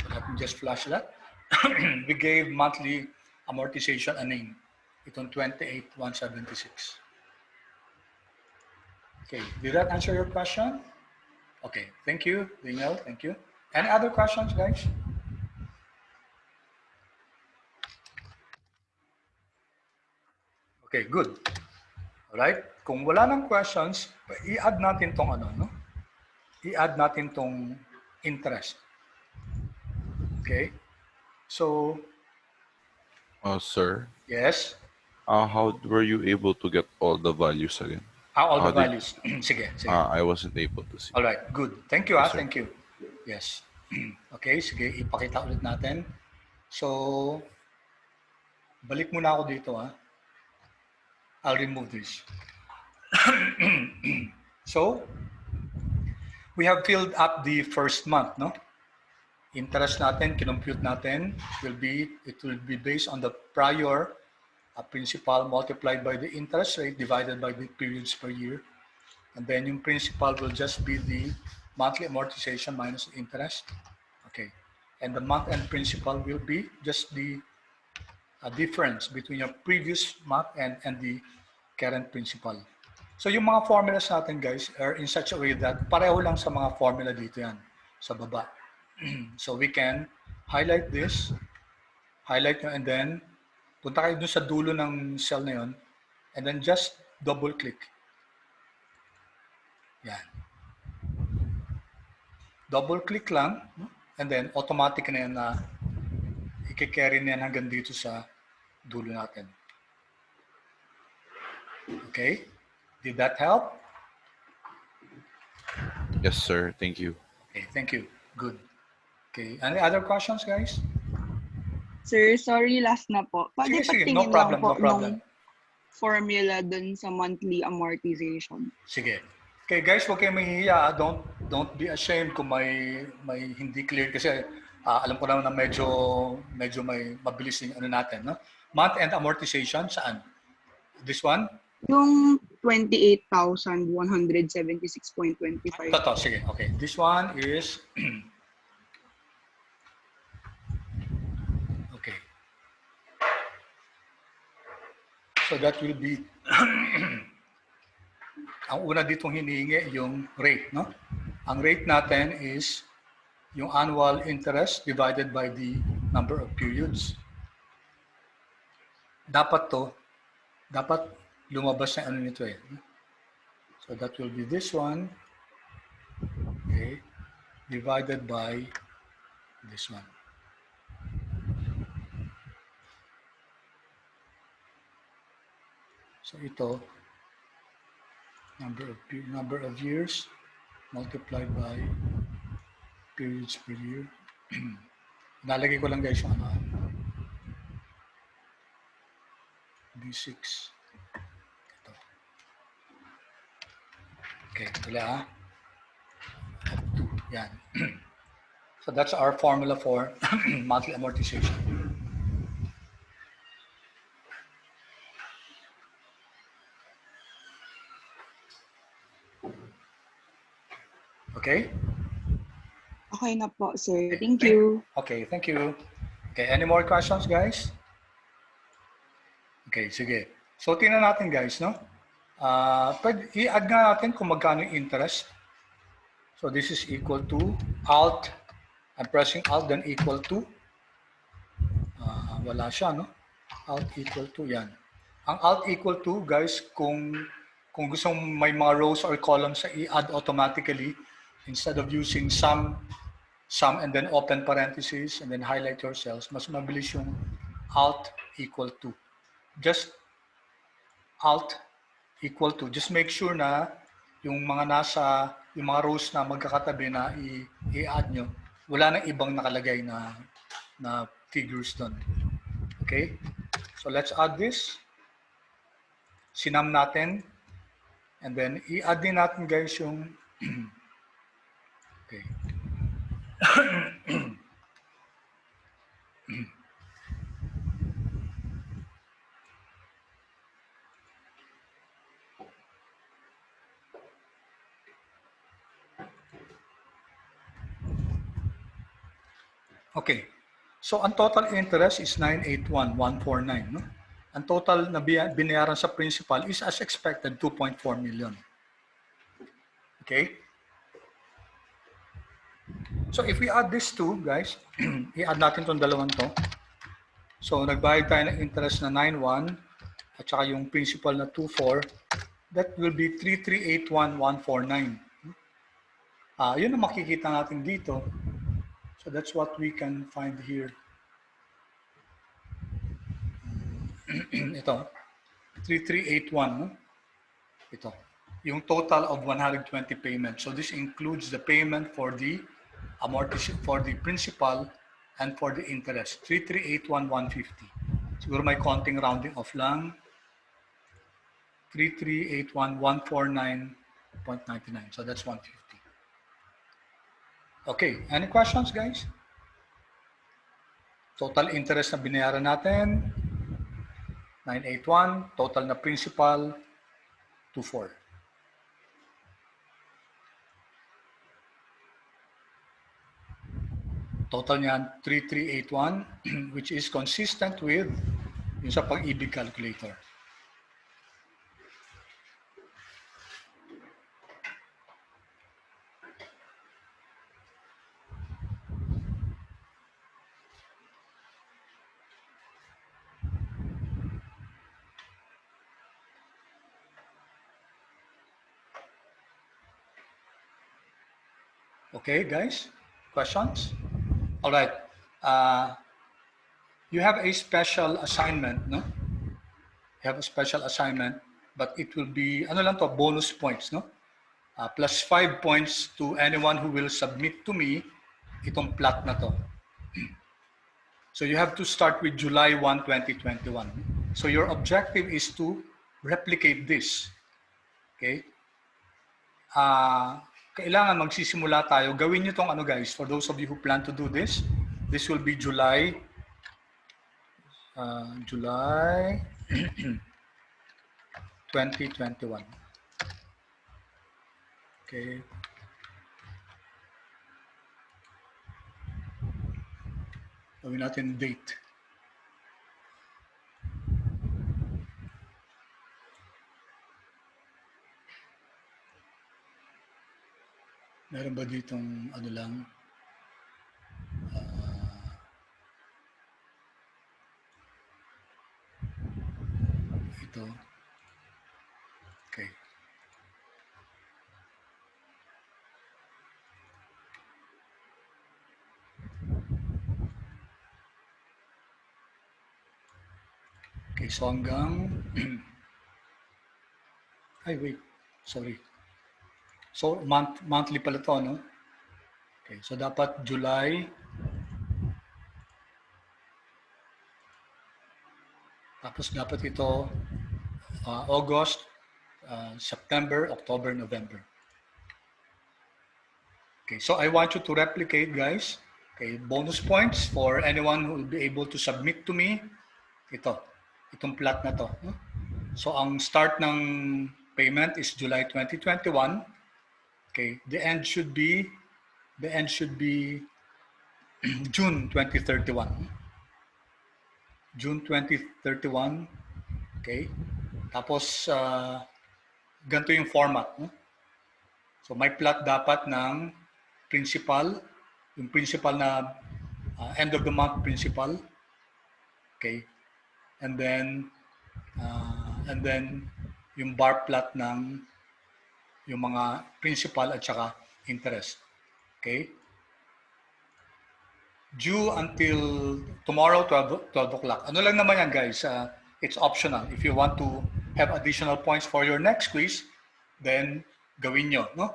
S1: So, let me just flash that. We gave monthly amortization a name. Itong 28,176. Okay, did that answer your question? Okay, thank you, Daniel, thank you. Any other questions, guys? Okay, good. Alright, kung wala nang questions, i-add natin tong no? I-add natin tong interest. Okay? So,
S4: Sir,
S1: yes?
S4: how were you able to get all the values again?
S1: All the
S4: How did-
S1: values. Sige, sige.
S4: I wasn't able to see.
S1: Alright, good. Thank you,
S4: Yes, sir.
S1: thank you. Yes. Okay, sige, ipakita ulit natin. So, balik muna ako dito, I'll remove this. So, we have filled up the first month, no? Interest natin, kinompute natin, it will be based on the prior principal multiplied by the interest rate divided by the periods per year. And then yung principal will just be the monthly amortization minus the interest. Okay. And the month-end principal will be just the difference between your previous month and the current principal. So yung mga formulas natin, guys, are in such a way that pareho lang sa mga formula dito yan, sa baba. So we can highlight this, highlight nyo, and then punta kayo dun sa dulo ng cell na yun, and then just double-click. Yan. Double-click lang, and then automatic na yan na i-carry na yan hanggang dito sa dulo natin. Okay? Did that help?
S4: Yes, sir. Thank you.
S1: Okay, thank you. Good. Okay, any other questions, guys?
S5: Sir, sorry, last na po. Pwede
S1: Sige, no
S5: patingin lang
S1: problem,
S5: po
S1: no problem.
S5: nung formula dun sa monthly amortization.
S1: Sige. Okay, guys, huwag kayong mahihiya. Don't be ashamed kung may hindi clear kasi alam ko naman na medyo may mabilis yung ano natin, no? Month-end amortization, saan? This one?
S5: Yung 28,176.25.
S1: Ito, sige. Okay. This one is okay. So that will be ang una ditong hinihingi yung rate, no? Ang rate natin is yung annual interest divided by the number of periods. Dapat lumabas na ano nito eh. So that will be this one, okay, divided by this one. So ito, number of years multiplied by periods per year. Nalagay ko lang guys yung ano. B6. Ito. Okay, wala F2. Yan. So that's our formula for monthly amortization. Okay?
S5: Okay na po, sir. Thank you.
S1: Okay, thank you. Okay, any more questions, guys? Okay, sige. So, tingnan natin, guys, no? Pwede i-add nga natin kung magkano yung interest. So, this is equal to Alt. I'm pressing Alt, then equal to. Wala siya, no? Alt equal to, yan. Ang Alt equal to, guys, kung gusto mong may mga rows or columns sa i-add automatically, instead of using sum and then open parentheses and then highlight your cells, mas mabilis yung Alt equal to. Just Alt equal to. Just make sure na yung mga rows na magkakatabi na i-add nyo, wala nang ibang nakalagay na figures doon. Okay? So let's add this. Sinam natin. And then i-add din natin guys yung okay. Okay. So ang total interest is 981,149, no? Ang total na binayaran sa principal is as expected 2.4 million. Okay? So if we add these two, guys, i-add natin tong dalawang to. So nagbayad tayo ng interest na 9.1 at saka yung principal na 2.4, that will be 3381149. Yun ang makikita natin dito. So that's what we can find here. Ito, 3381, no? Ito, yung total of 120 payments. So this includes the payment for the amortization, for the principal, and for the interest. 3381150. Siguro may konting rounding off lang. 3381149.99. So that's 150. Okay, any questions, guys? Total interest na binayaran natin, 981. Total na principal, 24. Total niyan, 3381, which is consistent with yung sa Pag-ibig calculator. Okay, guys, questions? All right. You have a special assignment, no? You have a special assignment, but it will be, ano lang to, bonus points, no? plus 5 points to anyone who will submit to me itong plot na to. So you have to start with July 1, 2021. So your objective is to replicate this. Okay? Kailangan magsisimula tayo. Gawin nyo tong ano guys, for those of you who plan to do this, this will be July 2021. Okay. Gawin natin date. Meron ba ditong ano lang? Ito. Okay. Okay, so hanggang ay wait, sorry. So monthly pala to, no? Okay, so dapat July, tapos dapat ito August, September, October, November. Okay, so I want you to replicate, guys. Okay, bonus points for anyone who will be able to submit to me itong plot na to. No? So ang start ng payment is July 2021. Okay, the end should be June 2031. June 2031. Okay? Tapos ganito yung format, no? So may plot dapat ng principal, yung principal na end of the month principal. Okay? And then yung bar plot ng yung mga principal at saka interest. Okay? Due until tomorrow, 12 o'clock. Ano lang naman yan, guys? It's optional. If you want to have additional points for your next quiz, then gawin nyo, no?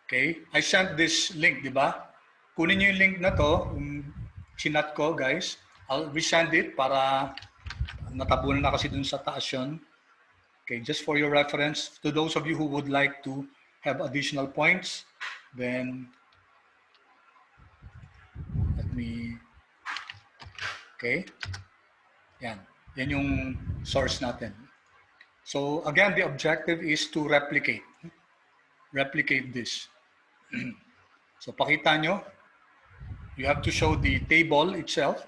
S1: Okay? I sent this link, di ba? Kunin nyo yung link na to, yung chinat ko, guys. I'll resend it para natabunan na kasi dun sa taas yun. Okay, just for your reference, to those of you who would like to have additional points, then let me, okay, yan yung source natin. So again, the objective is to replicate this. So pakita nyo, you have to show the table itself.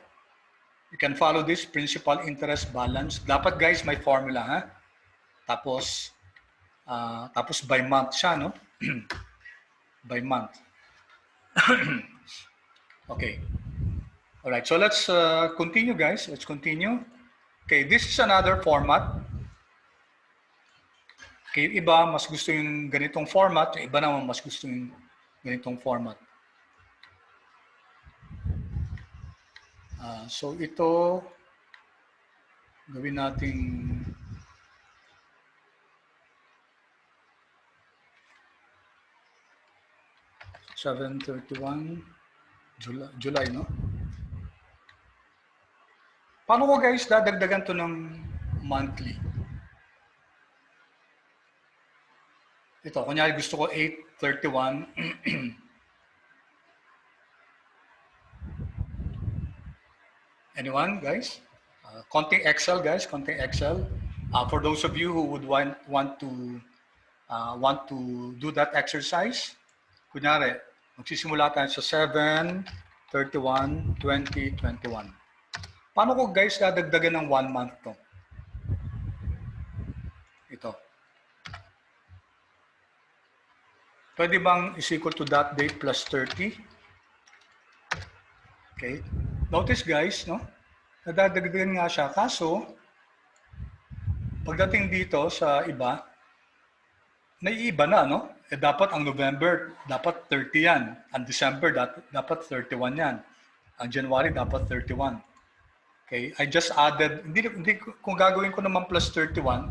S1: You can follow this principal, interest, balance. Dapat guys may formula, ha? Tapos by month siya, no? By month. Okay. All right. So let's continue, guys. Let's continue. Okay. This is another format. Okay. Iba mas gusto yung ganitong format. Iba naman mas gusto yung ganitong format. So ito gawin nating July, no? Paano ko guys dadagdagan to ng monthly? Ito, kunyari gusto ko 8/31. Anyone, guys? Konting Excel, guys. Konting Excel. For those of you who would want to do that exercise, kunyari, magsisimula tayo sa 7/31/2021. Paano ko guys dadagdagan ng 1 month to? Ito. Pwede bang is equal to that date plus 30? Okay. Notice guys, no? Nadadagdagan nga siya. Kaso, pagdating dito sa iba, naiiba na, no? Dapat ang November, dapat 30 yan. Ang December, dapat 31 yan. Ang January, dapat 31. Okay, I just added, hindi kung gagawin ko naman plus 31,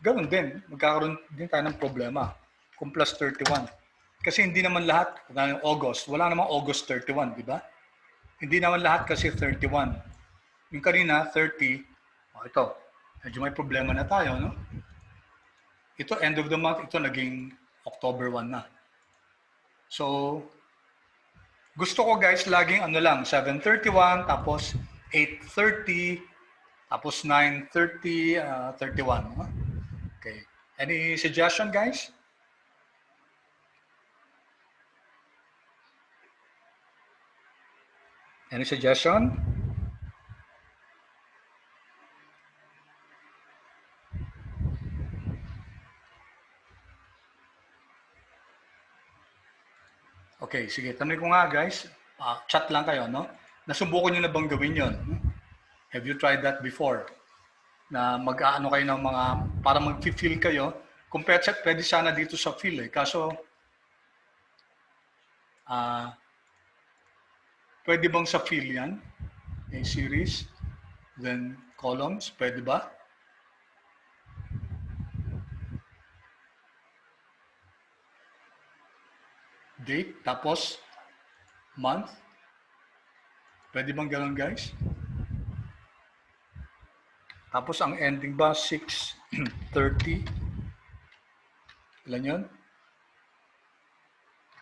S1: ganun din, magkakaroon din tayo ng problema kung plus 31. Kasi hindi naman lahat, August, wala namang August 31, di ba? Hindi naman lahat kasi 31. Yung kanina, 30, ito, medyo may problema na tayo, no? Ito, end of the month, ito naging October 1 na. So, gusto ko guys, laging ano lang, 7:31, tapos 8:30, tapos 9:30, 31. No? Okay. Any suggestion guys? Any suggestion? Okay, sige. Tanong ko nga guys, chat lang kayo, no? Nasubukan nyo na bang gawin yon? Have you tried that before? Na mag-aano kayo ng mga, para mag-feel kayo, kung pwede sana dito sa feel eh. Kaso, pwede bang sa feel yan? A series, then columns, pwede ba? Date, tapos month. Pwede bang ganun guys? Tapos ang ending ba 6:30? Ilan yun?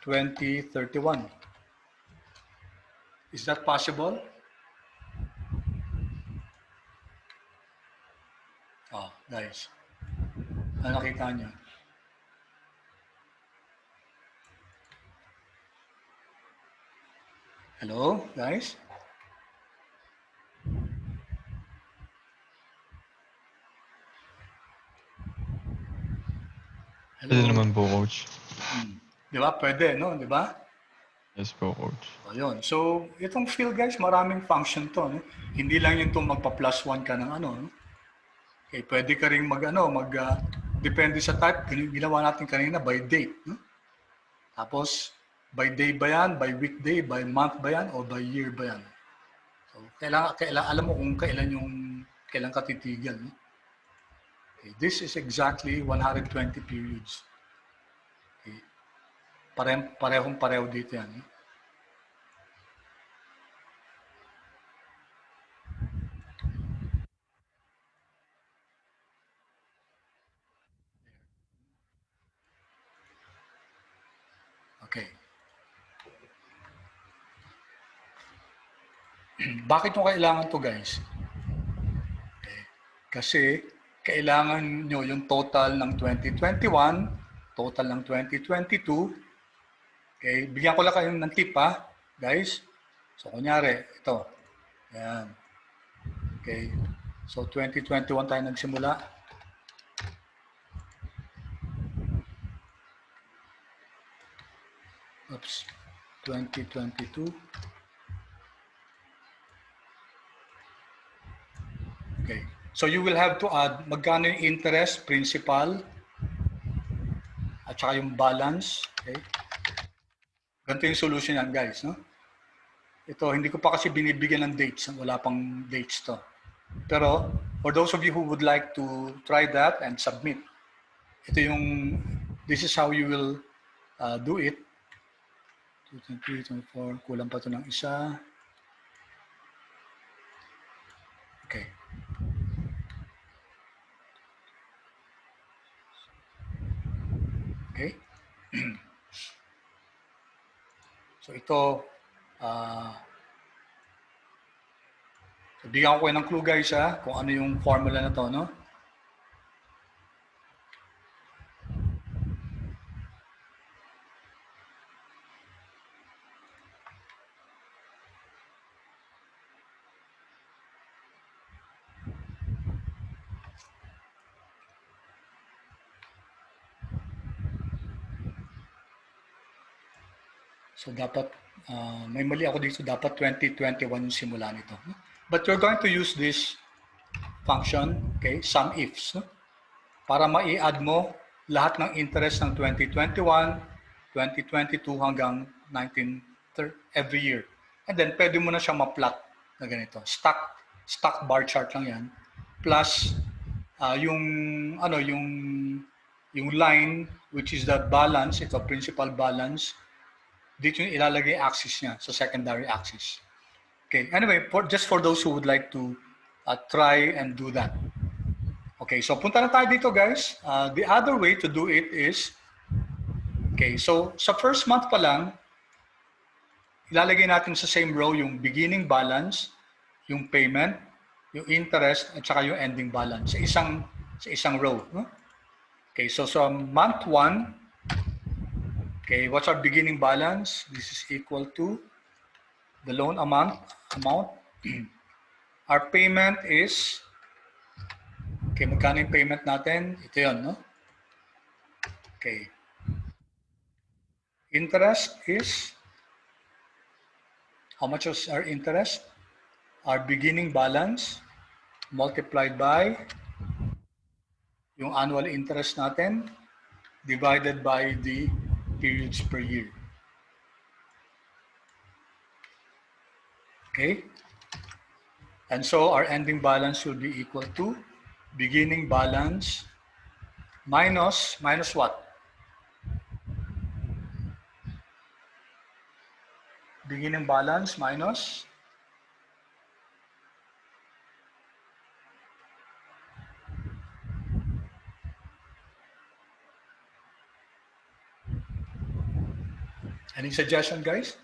S1: 20:31. Is that possible? Oh, guys. Ano nakita niyo? Hello, guys? Hello?
S3: Pwede naman po, coach.
S1: Di ba? Pwede, no? Di ba?
S3: Yes po, coach.
S1: Ayun. So, itong field, guys, maraming function to. No? Hindi lang yung magpa-plus 1 ka ng ano. No? Okay, pwede ka rin depende sa type. Ginawa natin kanina by date. No? Tapos, by day ba yan? By weekday? By month ba yan? O by year ba yan? So, kailangan alam mo kung kailan ka titigil. No? Okay, this is exactly 120 periods. Okay. Parehong-pareho dito yan. No? Okay. Bakit mo kailangan to guys? Okay. Kasi kailangan nyo yung total ng 2021, total ng 2022. Okay, bigyan ko lang kayo ng tip ha, guys. So kunyari, ito. Ayan. Okay. So 2021 tayo nagsimula. Oops. 2022. Okay. So you will have to add magkano yung interest, principal, at saka yung balance. Okay. Ganito yung solution yan, guys. No? Ito, hindi ko pa kasi binibigyan ng dates. Wala pang dates to. Pero, for those of you who would like to try that and submit, this is how you will do it. 2, 3, 24, kulang pa ito ng isa. Okay. Okay. So ito, bigyan ko kayo ng clue guys kung ano yung formula na to, no? So dapat, may mali ako dito, dapat 2021 yung simula nito. But you're going to use this function, okay, sum ifs, no? Para ma-i-add mo lahat ng interest ng 2021, 2022 hanggang every year. And then pwede mo na siya ma-plot na ganito. Stack bar chart lang yan. Plus yung line which is the balance, ito principal balance, dito yung ilalagay axis niya sa secondary axis. Okay, anyway, just for those who would like to try and do that. Okay, so punta na tayo dito guys. The other way to do it is, okay, so sa first month pa lang, ilalagay natin sa same row yung beginning balance, yung payment, yung interest, at saka yung ending balance sa isang row. No? Okay, so month 1, okay, what's our beginning balance? This is equal to the loan amount. Our payment is, okay, magkano yung payment natin? Ito yun, no? Okay. Interest is, how much was our interest? Our beginning balance multiplied by yung annual interest natin divided by the periods per year. Okay? And so our ending balance will be equal to beginning balance minus what? Beginning balance minus any suggestion, guys?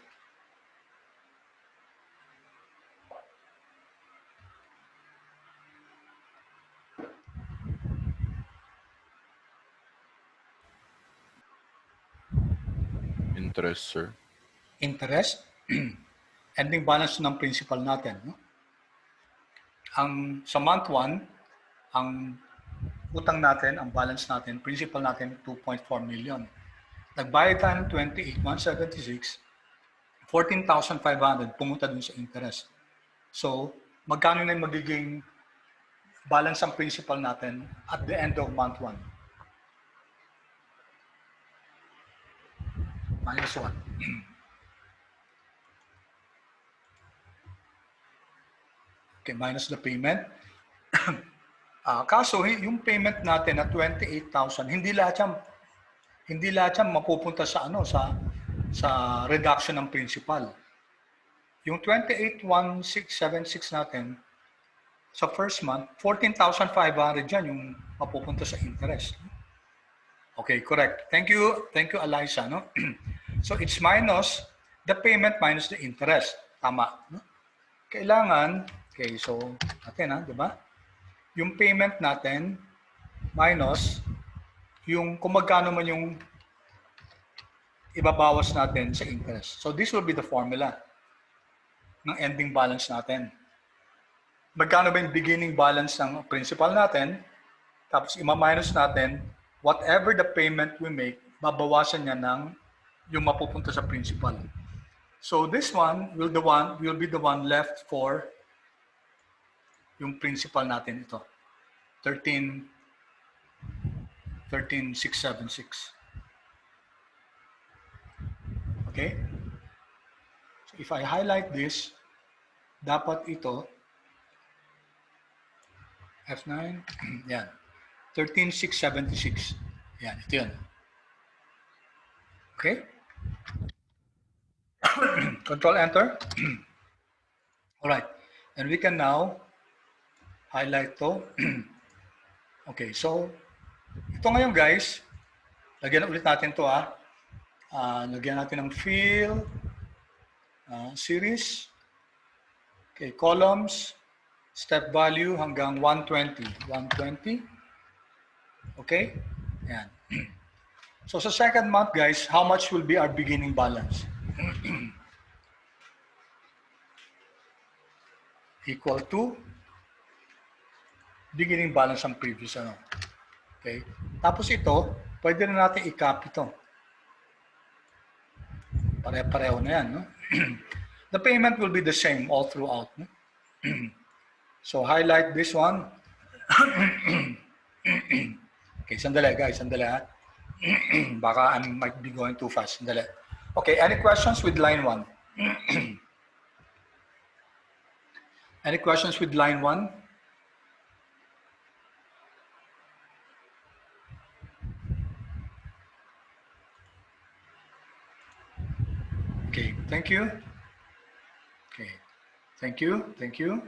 S4: Interest, sir.
S1: Interest, ending balance ng principal natin. No? Sa month 1, ang utang natin, ang balance natin, principal natin, 2.4 million. Nagbayad tayo ng 28,176, 14,500 pumunta dun sa interest. So, magkano na yung magiging balance ang principal natin at the end of month 1? Minus 1. Okay, minus the payment. Kaso, yung payment natin na 28,000, hindi lahat yan mapupunta sa reduction ng principal. Yung 28,176 natin sa first month, 14,500 yan yung mapupunta sa interest. Okay, correct. Thank you, Eliza. No? So it's minus the payment minus the interest. Tama. No? Kailangan, okay, so natin, di ba? Yung payment natin minus yung kung magkano man yung ibabawas natin sa interest. So this will be the formula ng ending balance natin. Magkano ba yung beginning balance ng principal natin? Tapos ima-minus natin whatever the payment we make, babawasan niya ng yung mapupunta sa principal. So this one will be the one left for yung principal natin ito. 13,676. Okay? So if I highlight this, dapat ito F9, yan. 13,676. Yan, ito yun. Okay? Control Enter. All right. And we can now highlight to. Okay, so ito ngayon guys, lagyan ulit natin to lagyan natin ng fill, series, okay, columns, step value hanggang 120. Okay? Ayan. So sa second month guys, how much will be our beginning balance? Equal to beginning balance ng previous Okay? Tapos ito, pwede na natin i-copy ito. Pare-pareho na yan, no? The payment will be the same all throughout, no? So highlight this one. Okay, sandali guys, sandali ha. Baka I might be going too fast. Sandali. Okay, any questions with line 1? Any questions with line 1? Okay, thank you. Okay, thank you, thank you.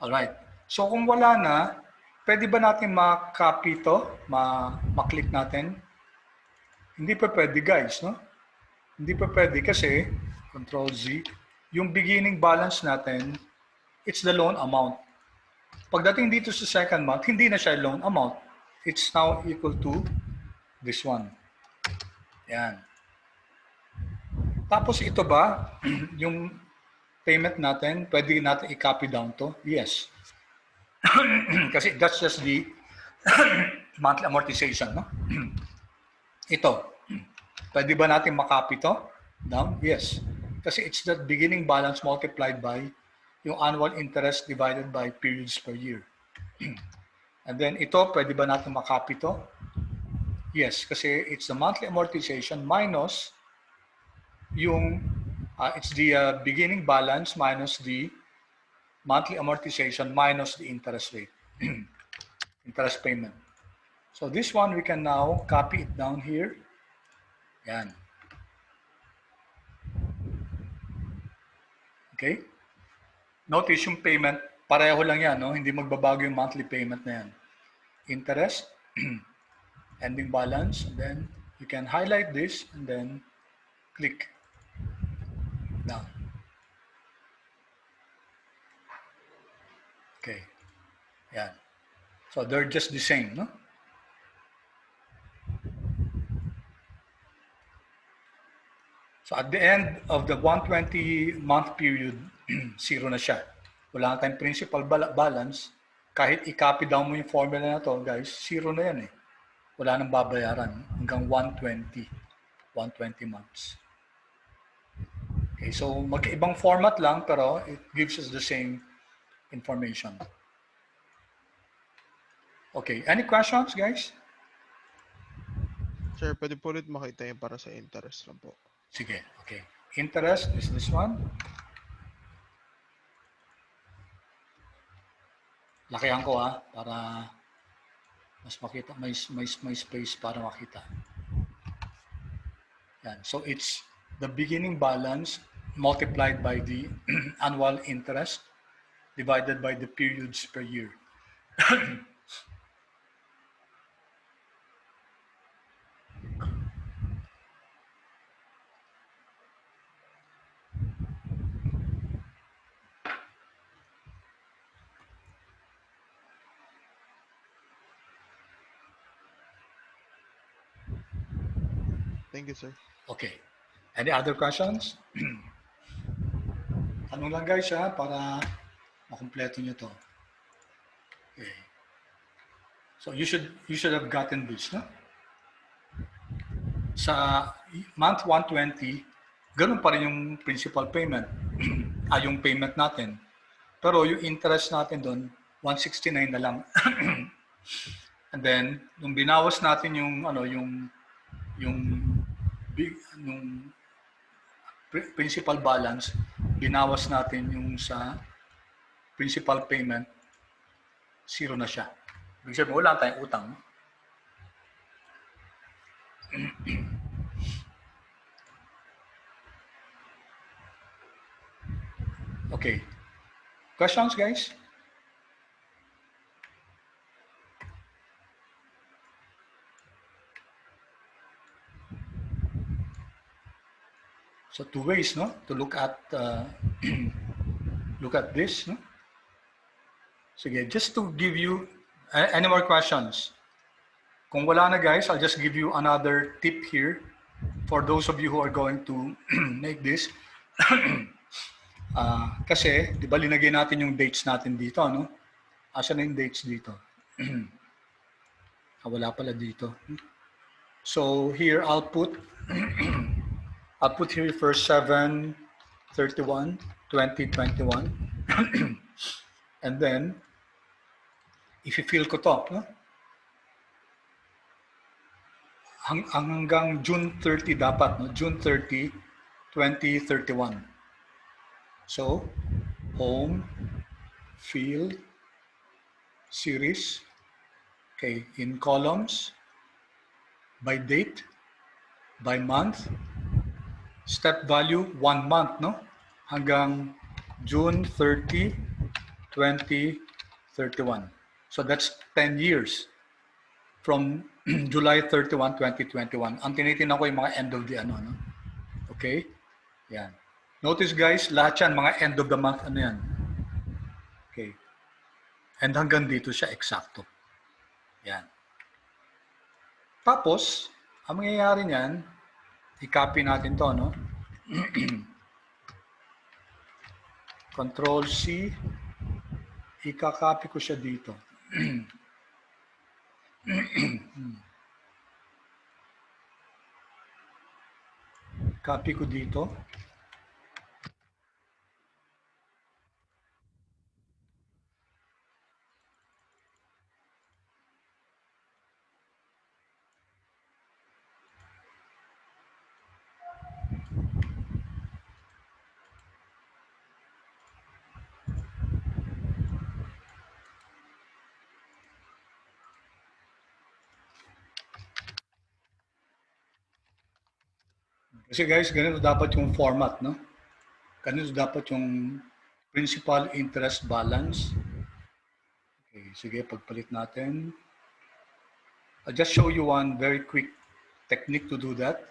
S1: All right. So kung wala na, pwede ba natin ma-copy ito? Ma-click natin? Hindi pa pwede guys, no? Hindi pa pwede kasi, Control Z, yung beginning balance natin, it's the loan amount. Pagdating dito sa second month, hindi na siya loan amount. It's now equal to this one. Yan. Tapos ito ba, yung payment natin, pwede natin i-copy down to? Yes. Kasi that's just the monthly amortization, no? Ito, pwede ba natin makopy to down? Yes. Kasi it's the beginning balance multiplied by yung annual interest divided by periods per year. And then ito, pwede ba natin makopy to? Yes, kasi it's the monthly amortization minus yung, it's the beginning balance minus the monthly amortization minus the interest rate, interest payment. So this one, we can now copy it down here. Yan. Okay? Notice yung payment, pareho lang yan, no? Hindi magbabago yung monthly payment na yan. Interest, ending balance, and then you can highlight this and then click down. Okay. Yan. So they're just the same, no? So at the end of the 120-month period, zero na siya. Wala na tayong principal balance. Kahit i-copy down mo yung formula na to, guys, zero na yan eh. Wala nang babayaran hanggang 120 months. Okay, so magkaibang format lang pero it gives us the same information. Okay, any questions, guys?
S2: Sir, pwede po ulit makita yung para sa interest lang po.
S1: Sige, okay. Interest is this one. Lakihan ko para mas makita, may space para makita. Yan. So it's the beginning balance multiplied by the annual interest divided by the periods per year.
S2: Thank you, sir.
S1: Okay. Any other questions? Tanong lang guys para makumpleto nyo to. Okay. So you should have gotten this, no? Sa month 120, ganun pa rin yung principal payment. Yung payment natin. Pero yung interest natin doon, 169 na lang. And then, nung binawas natin yung principal balance, binawas natin yung sa principal payment, zero na siya. Ibig sabihin, wala tayong utang. Okay. Questions, guys? So two ways, no, to look at this, no. Sige, just to give you any more questions. Kung wala na guys, I'll just give you another tip here for those of you who are going to make this. Kasi, di ba linagay natin yung dates natin dito, no? Asan na yung dates dito? Wala pala dito. So here I'll put here first 7/31/2021. And then if you feel ko to, no? Hanggang June 30 dapat, no? June 30, 2031. So, home, field, series, okay, in columns, by date, by month, step value 1 month, no? Hanggang June 30, 2031. So that's 10 years from July 31, 2021. Ang tinitingnan ko yung mga end of the ano, no? Okay? Yan. Notice guys, lahat yan, mga end of the month, ano yan? Okay. And hanggang dito siya eksakto. Yan. Tapos, ang mangyayari niyan, i-copy natin to, no? Control C, ika-copy ko siya dito. Copy ko dito. Kasi guys, ganito dapat yung format, no? Ganito dapat yung principal interest balance. Okay, sige, pagpalit natin. I'll just show you one very quick technique to do that.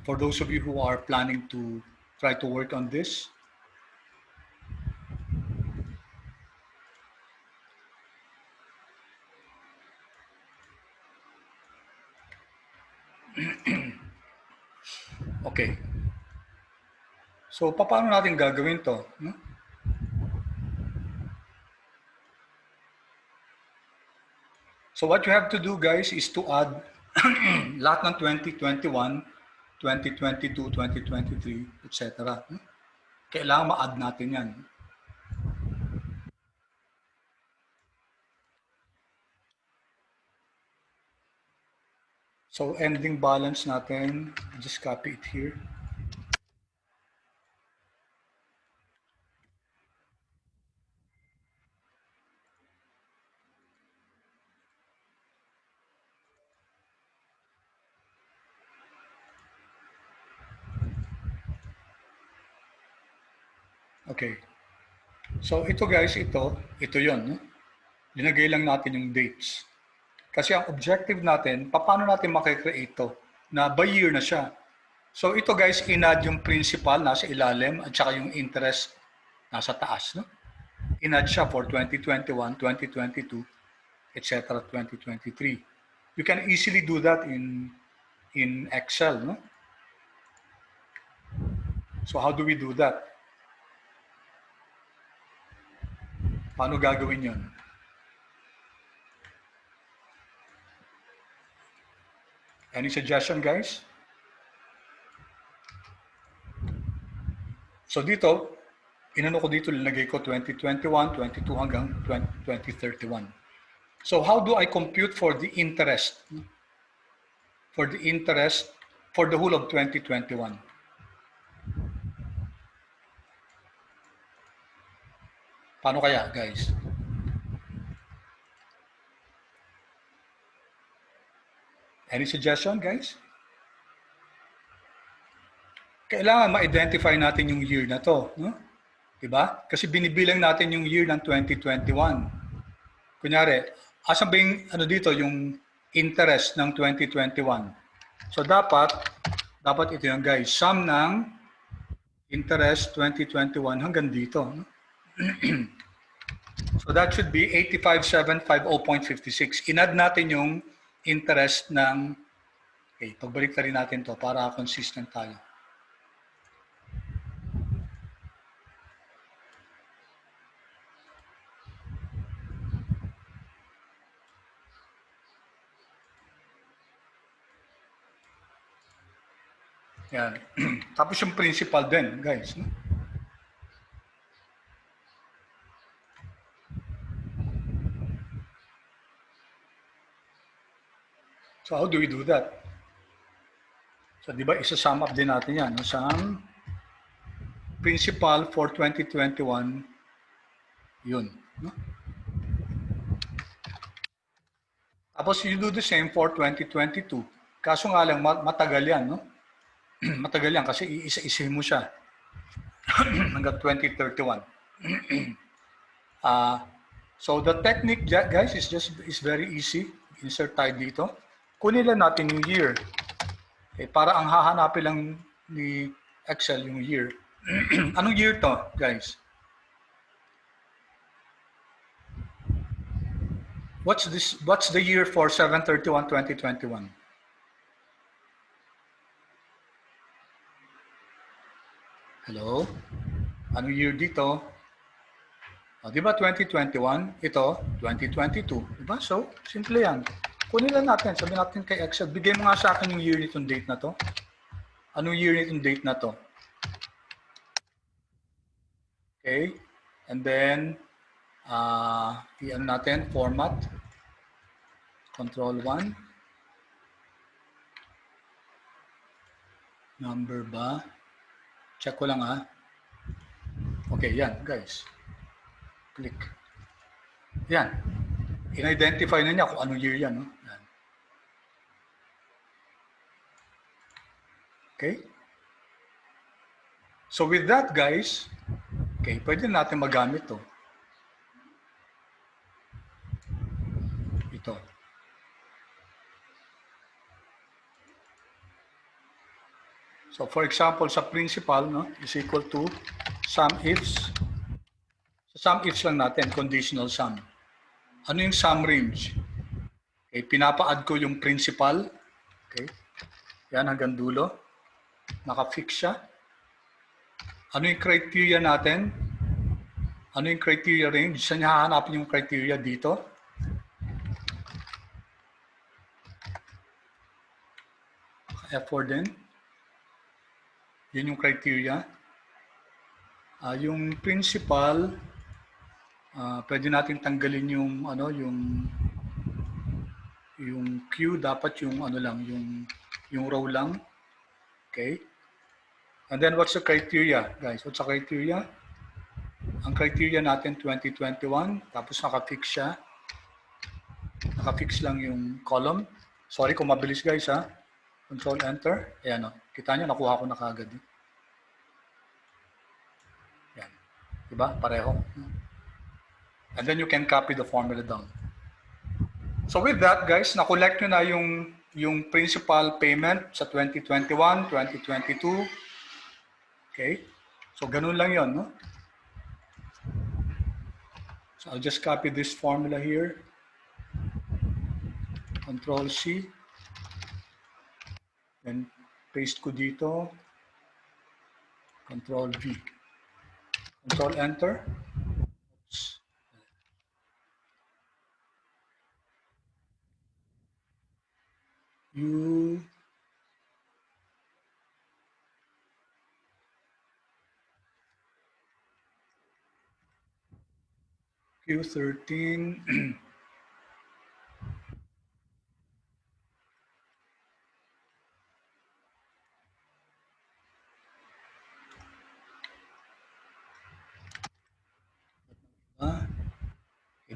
S1: For those of you who are planning to try to work on this. Okay. So, paano natin gagawin to? No? So, what you have to do, guys, is to add lahat ng 2021, 2022, 2023, etc. Kailangan ma-add natin yan. So, ending balance natin, just copy it here. Okay. So, ito guys, ito yun. No? Linagay lang natin yung dates. Kasi ang objective natin, paano natin makikreate ito? Na by year na siya. So ito guys, in-add yung principal nasa ilalim at saka yung interest nasa taas. No? In-add siya for 2021, 2022, etc. 2023. You can easily do that in Excel. No? So how do we do that? Paano gagawin yun? Any suggestion, guys? So dito, inano ko dito, linagay ko 2021, 22 hanggang 2031. So how do I compute for the interest? For the interest for the whole of 2021. Paano kaya, guys? Any suggestion, guys? Kailangan ma-identify natin yung year na to, no? Diba? Kasi binibilang natin yung year ng 2021. Kunyari, asan ba yung ano dito, yung interest ng 2021? So dapat ito yung guys, sum ng interest 2021 hanggang dito. No? So that should be 85,750.56. Inad natin yung interest ng, okay, pagbalik na rin natin to para consistent tayo. Yan. Tapos yung principal din, guys. No? So how do we do that? So di ba isa-sum up din natin yan. No? Sum principal for 2021, yun. No? Tapos you do the same for 2022. Kaso nga lang matagal yan. No? Matagal yan kasi iisa-isahin mo siya hanggang 2031. So the technique, guys, is very easy. Insert tayo dito. Kunin lang natin yung year. Okay, para ang hahanapin lang ni Excel yung year. Anong year to, guys? What's the year for 7/31/2021? Hello? Anong year dito? Di ba 2021? Ito, 2022. Di ba? So, simple yan. Kunin lang natin. Sabihin natin kay Excel, bigay mo nga sa akin yung year nitong date na to. Anong year nitong date na to? Okay. And then, i-ano natin, format. Control 1. Number ba? Check ko lang ha. Okay, yan guys. Click. Yan. In-identify na niya kung anong year yan. No? Yan. Okay? So with that guys, okay, pwede natin magamit to. Ito. So for example, sa principal, no, is equal to sum ifs. Sa sum ifs lang natin, conditional sum. Ano yung sum range? Okay, pinapa-add ko yung principal. Okay. Yan hanggang dulo. Naka-fix siya. Ano yung criteria natin? Ano yung criteria range? Saan niya hahanapin yung criteria dito? F4 din. Yun yung criteria. Yung principal, pwede natin tanggalin yung ano, yung Q, dapat yung ano lang, yung row lang. Okay? And then what's the criteria, guys? What's the criteria? Ang criteria natin 2021, tapos naka-fix siya. Naka-fix lang yung column. Sorry kung mabilis guys ha. Control Enter. Ayan o. Kita nyo, nakuha ko na kagad. Yan. Diba? Pareho. And then you can copy the formula down. So with that, guys, na-collect nyo na yung principal payment sa 2021, 2022. Okay? So ganun lang yon, no? So I'll just copy this formula here. Control C. Then paste ko dito. Control V. Control Enter. Oops. U Q13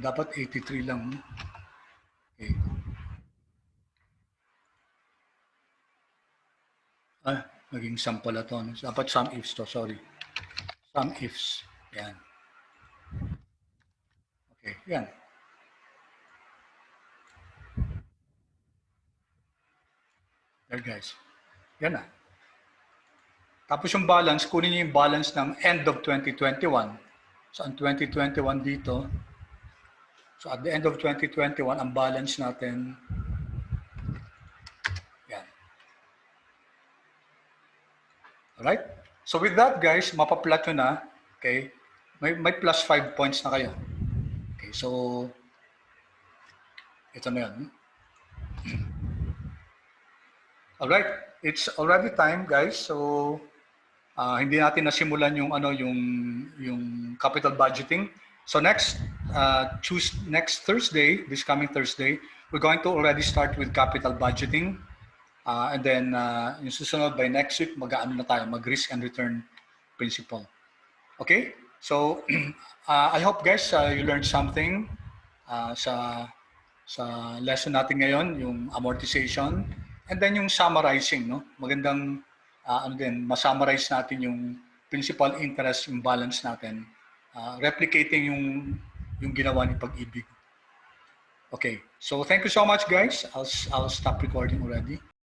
S1: dapat 83 lang. Okay. Naging sum pala to. Dapat sum ifs to, sorry. Sum ifs. Yan. Okay, yan. There guys. Yan na. Tapos yung balance, kunin niyo yung balance ng end of 2021. So ang 2021 dito, so at the end of 2021, ang balance natin, yan. Alright? So with that guys, mapaplat nyo na, okay? May plus 5 points na kayo. Okay, so, ito na yun. Alright, it's already time guys, so hindi natin nasimulan yung capital budgeting. So next Thursday, this coming Thursday, we're going to already start with capital budgeting. And then yung susunod by next week, mag-ano na tayo, mag-risk and return principle. Okay? So I hope guys you learned something sa lesson natin ngayon, yung amortization, and then yung summarizing, no? Magandang masummarize natin yung principal, interest, yung balance natin, replicating yung ginawa ni Pag-ibig. Okay, so thank you so much guys. I'll stop recording already.